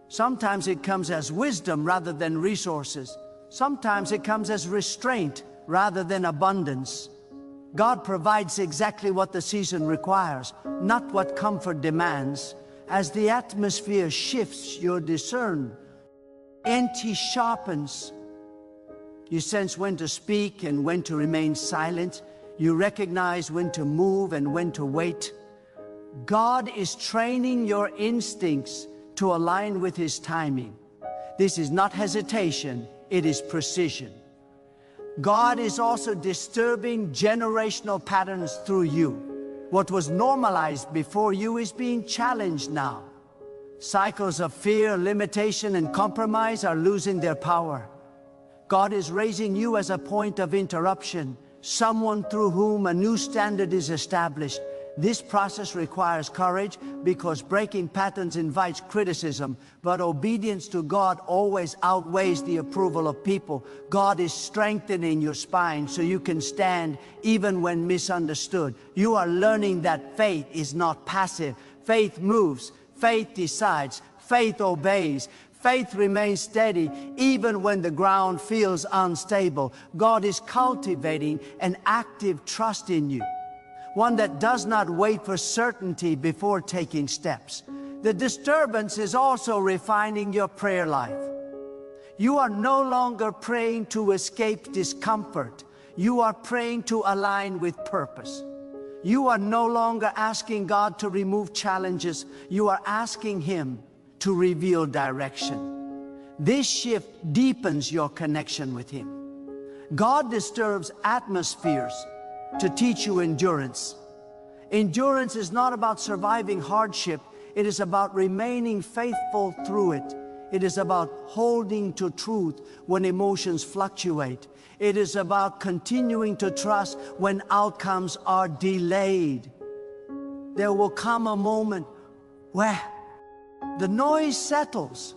Sometimes it comes as wisdom rather than resources. Sometimes it comes as restraint rather than abundance. God provides exactly what the season requires, not what comfort demands. As the atmosphere shifts, your discern. Empty sharpens. You sense when to speak and when to remain silent. You recognize when to move and when to wait. God is training your instincts to align with His timing. This is not hesitation, it is precision. God is also disturbing generational patterns through you. What was normalized before you is being challenged now. Cycles of fear, limitation, and compromise are losing their power. God is raising you as a point of interruption, someone through whom a new standard is established. This process requires courage because breaking patterns invites criticism, but obedience to God always outweighs the approval of people. God is strengthening your spine so you can stand even when misunderstood. You are learning that faith is not passive. Faith moves, faith decides, faith obeys. Faith remains steady even when the ground feels unstable. God is cultivating an active trust in you, one that does not wait for certainty before taking steps. The disturbance is also refining your prayer life. You are no longer praying to escape discomfort. You are praying to align with purpose. You are no longer asking God to remove challenges. You are asking Him to reveal direction. This shift deepens your connection with Him. God disturbs atmospheres to teach you endurance. Endurance is not about surviving hardship. It is about remaining faithful through it. It is about holding to truth when emotions fluctuate. It is about continuing to trust when outcomes are delayed. There will come a moment where the noise settles,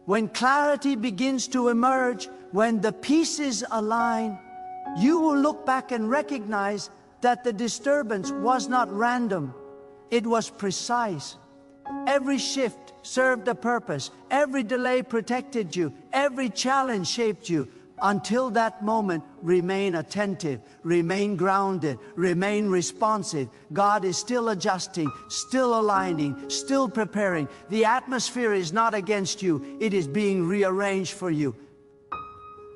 when clarity begins to emerge, when the pieces align. You will look back and recognize that the disturbance was not random. It was precise. Every shift served a purpose. Every delay protected you. Every challenge shaped you. Until that moment, remain attentive, remain grounded, remain responsive. God is still adjusting, still aligning, still preparing. The atmosphere is not against you. It is being rearranged for you.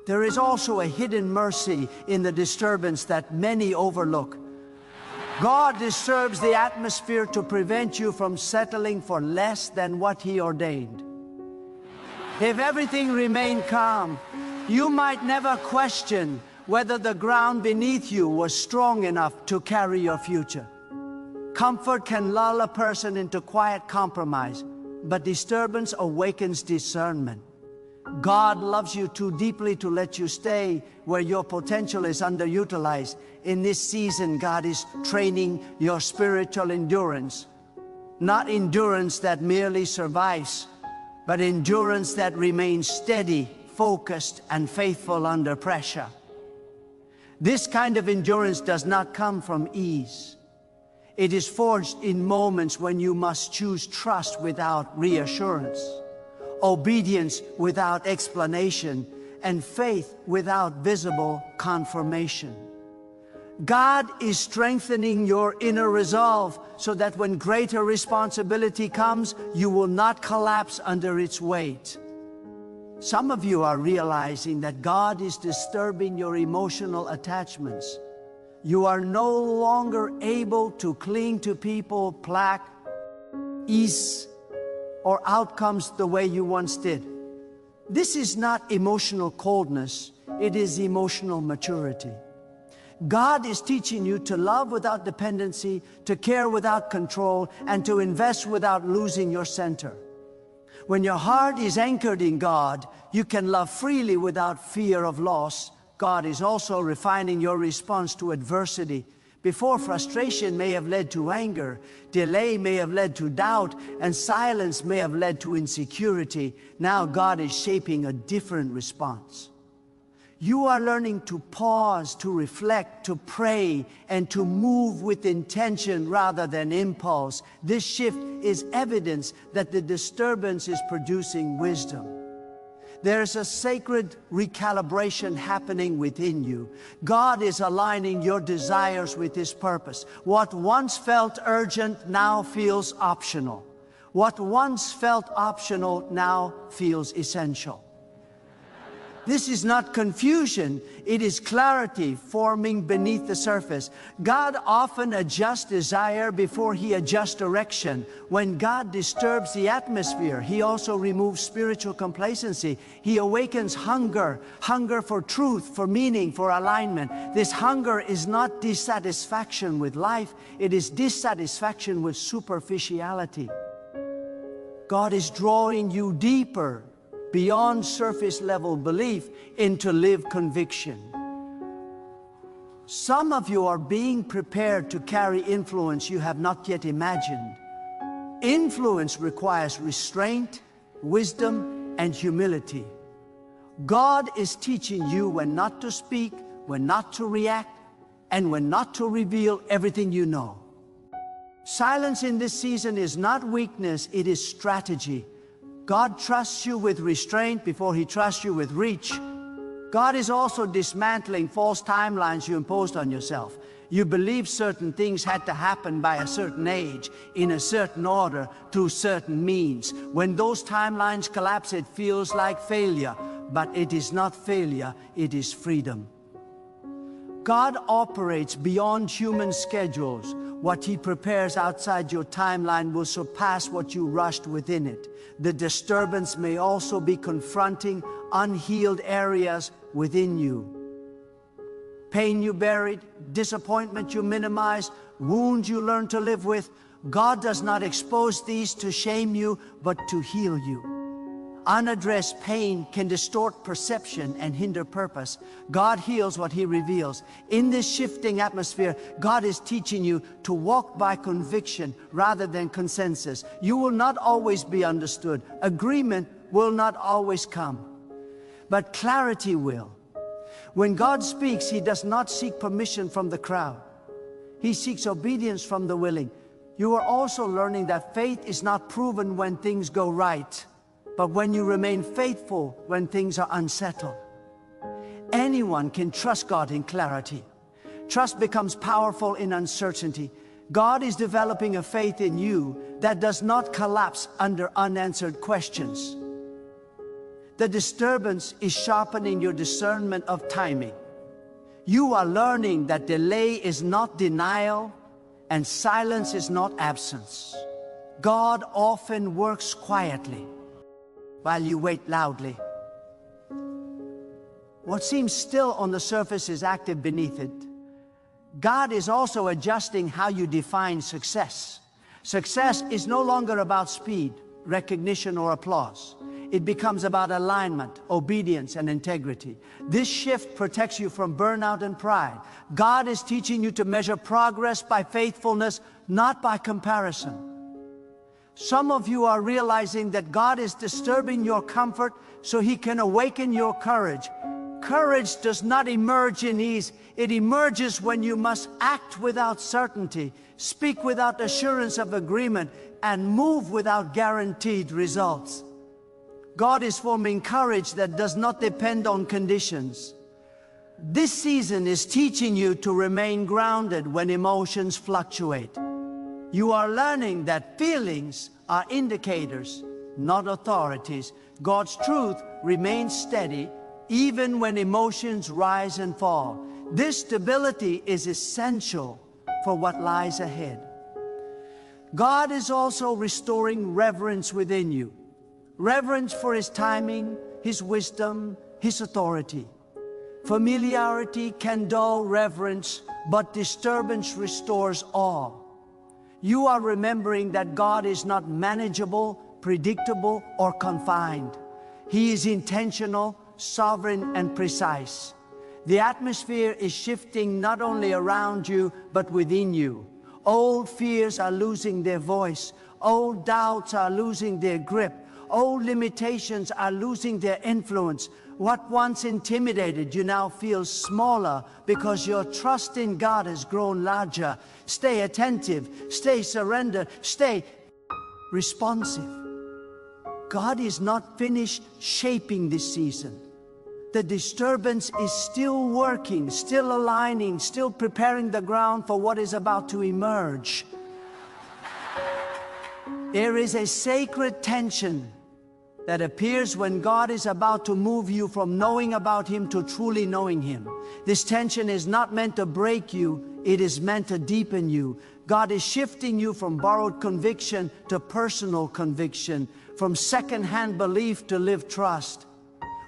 There is also a hidden mercy in the disturbance that many overlook. God disturbs the atmosphere to prevent you from settling for less than what He ordained. If everything remained calm, you might never question whether the ground beneath you was strong enough to carry your future. Comfort can lull a person into quiet compromise, but disturbance awakens discernment. God loves you too deeply to let you stay where your potential is underutilized. In this season, God is training your spiritual endurance. Not endurance that merely survives, but endurance that remains steady, focused, and faithful under pressure. This kind of endurance does not come from ease. It is forged in moments when you must choose trust without reassurance, obedience without explanation, and faith without visible confirmation. God is strengthening your inner resolve so that when greater responsibility comes, you will not collapse under its weight. Some of you are realizing that God is disturbing your emotional attachments. You are no longer able to cling to people, ease, or outcomes the way you once did. This is not emotional coldness, it is emotional maturity. God is teaching you to love without dependency, to care without control, and to invest without losing your center. When your heart is anchored in God, you can love freely without fear of loss. God is also refining your response to adversity. Before, frustration may have led to anger, delay may have led to doubt, and silence may have led to insecurity. Now God is shaping a different response. You are learning to pause, to reflect, to pray, and to move with intention rather than impulse. This shift is evidence that the disturbance is producing wisdom. There's a sacred recalibration happening within you. God is aligning your desires with His purpose. What once felt urgent now feels optional. What once felt optional now feels essential. This is not confusion, it is clarity forming beneath the surface. God often adjusts desire before He adjusts direction. When God disturbs the atmosphere, He also removes spiritual complacency. He awakens hunger for truth, for meaning, for alignment. This hunger is not dissatisfaction with life, it is dissatisfaction with superficiality. God is drawing you deeper, beyond surface level belief, into lived conviction. Some of you are being prepared to carry influence you have not yet imagined. Influence requires restraint, wisdom, and humility. God is teaching you when not to speak, when not to react, and when not to reveal everything you know. Silence in this season is not weakness, it is strategy. God trusts you with restraint before He trusts you with reach. God is also dismantling false timelines you imposed on yourself. You believe certain things had to happen by a certain age, in a certain order, through certain means. When those timelines collapse, it feels like failure, but it is not failure, it is freedom. God operates beyond human schedules. What He prepares outside your timeline will surpass what you rushed within it. The disturbance may also be confronting unhealed areas within you. Pain you buried, disappointment you minimized, wounds you learned to live with. God does not expose these to shame you, but to heal you. Unaddressed pain can distort perception and hinder purpose. God heals what He reveals. In this shifting atmosphere, God is teaching you to walk by conviction rather than consensus. You will not always be understood. Agreement will not always come, but clarity will. When God speaks, He does not seek permission from the crowd. He seeks obedience from the willing. You are also learning that faith is not proven when things go right, but when you remain faithful when things are unsettled. Anyone can trust God in clarity. Trust becomes powerful in uncertainty. God is developing a faith in you that does not collapse under unanswered questions. The disturbance is sharpening your discernment of timing. You are learning that delay is not denial and silence is not absence. God often works quietly while you wait loudly. What seems still on the surface is active beneath it. God is also adjusting how you define success. Success is no longer about speed, recognition, or applause. It becomes about alignment, obedience, and integrity. This shift protects you from burnout and pride. God is teaching you to measure progress by faithfulness, not by comparison. Some of you are realizing that God is disturbing your comfort so He can awaken your courage. Courage does not emerge in ease. It emerges when you must act without certainty, speak without assurance of agreement, and move without guaranteed results. God is forming courage that does not depend on conditions. This season is teaching you to remain grounded when emotions fluctuate. You are learning that feelings are indicators, not authorities. God's truth remains steady even when emotions rise and fall. This stability is essential for what lies ahead. God is also restoring reverence within you. Reverence for His timing, His wisdom, His authority. Familiarity can dull reverence, but disturbance restores awe. You are remembering that God is not manageable, predictable, or confined. He is intentional, sovereign, and precise. The atmosphere is shifting not only around you, but within you. Old fears are losing their voice. Old doubts are losing their grip. Old limitations are losing their influence. What once intimidated you now feels smaller because your trust in God has grown larger. Stay attentive, stay surrendered, stay responsive. God is not finished shaping this season. The disturbance is still working, still aligning, still preparing the ground for what is about to emerge. There is a sacred tension that appears when God is about to move you from knowing about Him to truly knowing Him. This tension is not meant to break you, it is meant to deepen you. God is shifting you from borrowed conviction to personal conviction, from second-hand belief to lived trust.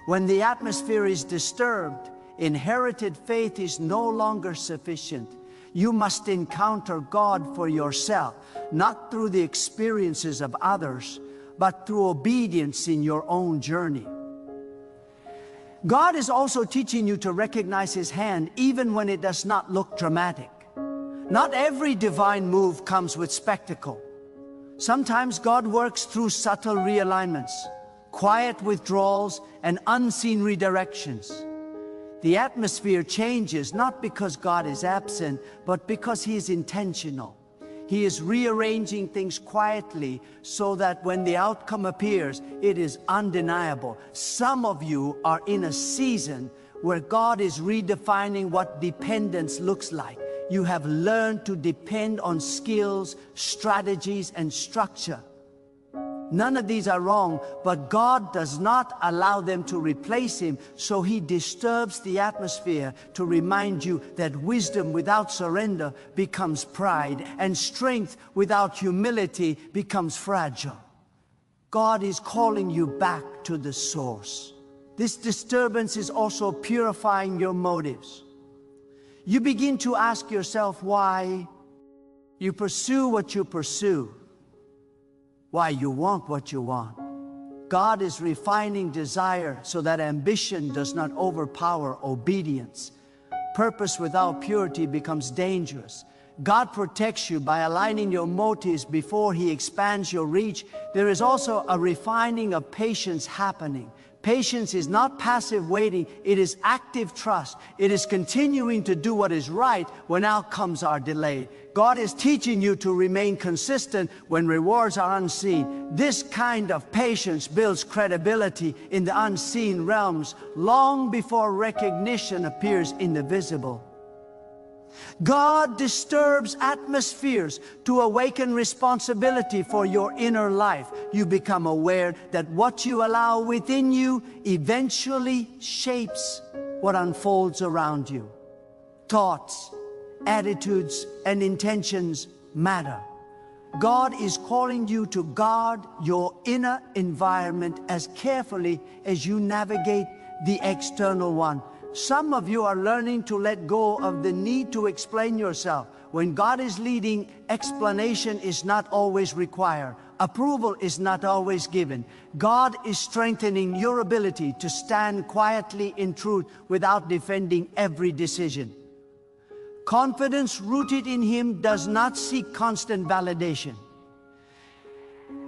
When the atmosphere is disturbed, inherited faith is no longer sufficient. You must encounter God for yourself, not through the experiences of others, but through obedience in your own journey. God is also teaching you to recognize His hand even when it does not look dramatic. Not every divine move comes with spectacle. Sometimes God works through subtle realignments, quiet withdrawals, and unseen redirections. The atmosphere changes not because God is absent, but because He is intentional. He is rearranging things quietly so that when the outcome appears, it is undeniable. Some of you are in a season where God is redefining what dependence looks like. You have learned to depend on skills, strategies, and structure. None of these are wrong, but God does not allow them to replace Him, so He disturbs the atmosphere to remind you that wisdom without surrender becomes pride, and strength without humility becomes fragile. God is calling you back to the source. This disturbance is also purifying your motives. You begin to ask yourself why you pursue what you pursue, why you want what you want. God is refining desire so that ambition does not overpower obedience. Purpose without purity becomes dangerous. God protects you by aligning your motives before He expands your reach. There is also a refining of patience happening. Patience is not passive waiting, it is active trust. It is continuing to do what is right when outcomes are delayed. God is teaching you to remain consistent when rewards are unseen. This kind of patience builds credibility in the unseen realms long before recognition appears in the visible. God disturbs atmospheres to awaken responsibility for your inner life. You become aware that what you allow within you eventually shapes what unfolds around you. Thoughts, attitudes, and intentions matter. God is calling you to guard your inner environment as carefully as you navigate the external one. Some of you are learning to let go of the need to explain yourself. When God is leading, explanation is not always required. Approval is not always given. God is strengthening your ability to stand quietly in truth without defending every decision. Confidence rooted in Him does not seek constant validation.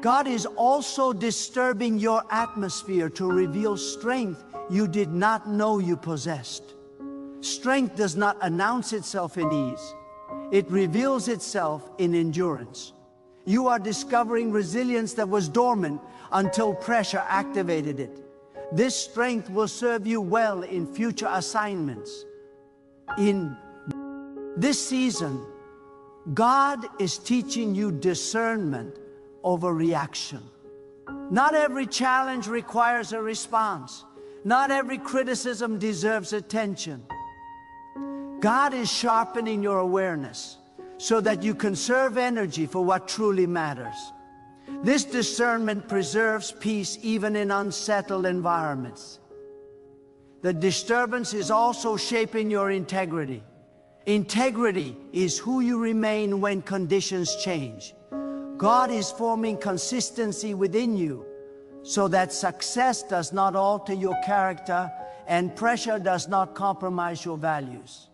God is also disturbing your atmosphere to reveal strength you did not know you possessed. Strength does not announce itself in ease. It reveals itself in endurance. You are discovering resilience that was dormant until pressure activated it. This strength will serve you well in future assignments. In this season, God is teaching you discernment over reaction. Not every challenge requires a response. Not every criticism deserves attention. God is sharpening your awareness so that you conserve energy for what truly matters. This discernment preserves peace even in unsettled environments. The disturbance is also shaping your integrity. Integrity is who you remain when conditions change. God is forming consistency within you so that success does not alter your character and pressure does not compromise your values.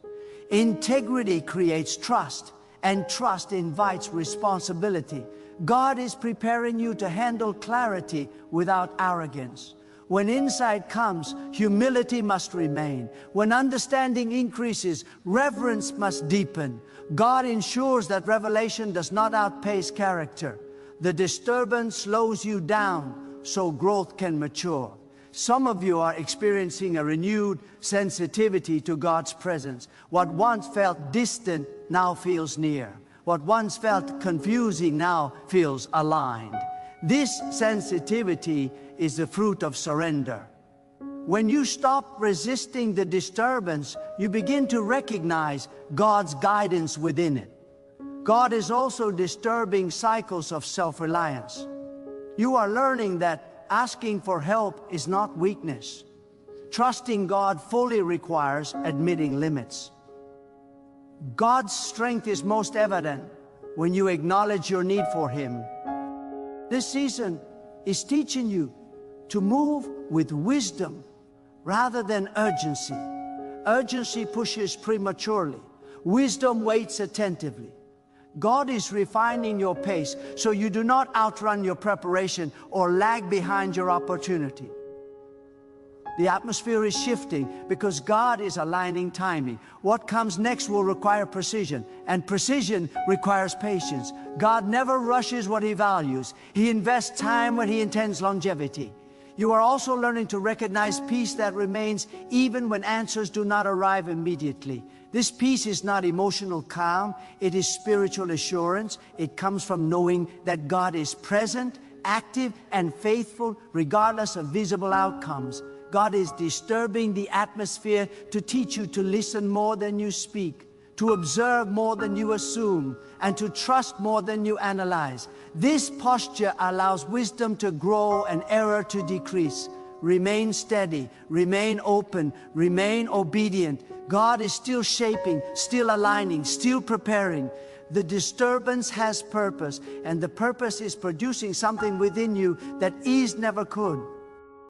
Integrity creates trust, and trust invites responsibility. God is preparing you to handle clarity without arrogance. When insight comes, humility must remain. When understanding increases, reverence must deepen. God ensures that revelation does not outpace character. The disturbance slows you down so growth can mature. Some of you are experiencing a renewed sensitivity to God's presence. What once felt distant now feels near. What once felt confusing now feels aligned. This sensitivity is the fruit of surrender. When you stop resisting the disturbance, you begin to recognize God's guidance within it. God is also disturbing cycles of self-reliance. You are learning that asking for help is not weakness. Trusting God fully requires admitting limits. God's strength is most evident when you acknowledge your need for Him. This season is teaching you to move with wisdom rather than urgency. Urgency pushes prematurely. Wisdom waits attentively. God is refining your pace so you do not outrun your preparation or lag behind your opportunity. The atmosphere is shifting because God is aligning timing. What comes next will require precision, and precision requires patience. God never rushes what He values. He invests time when He intends longevity. You are also learning to recognize peace that remains even when answers do not arrive immediately. This peace is not emotional calm, it is spiritual assurance. It comes from knowing that God is present, active, and faithful regardless of visible outcomes. God is disturbing the atmosphere to teach you to listen more than you speak, to observe more than you assume, and to trust more than you analyze. This posture allows wisdom to grow and error to decrease. Remain steady, remain open, remain obedient. God is still shaping, still aligning, still preparing. The disturbance has purpose, and the purpose is producing something within you that ease never could.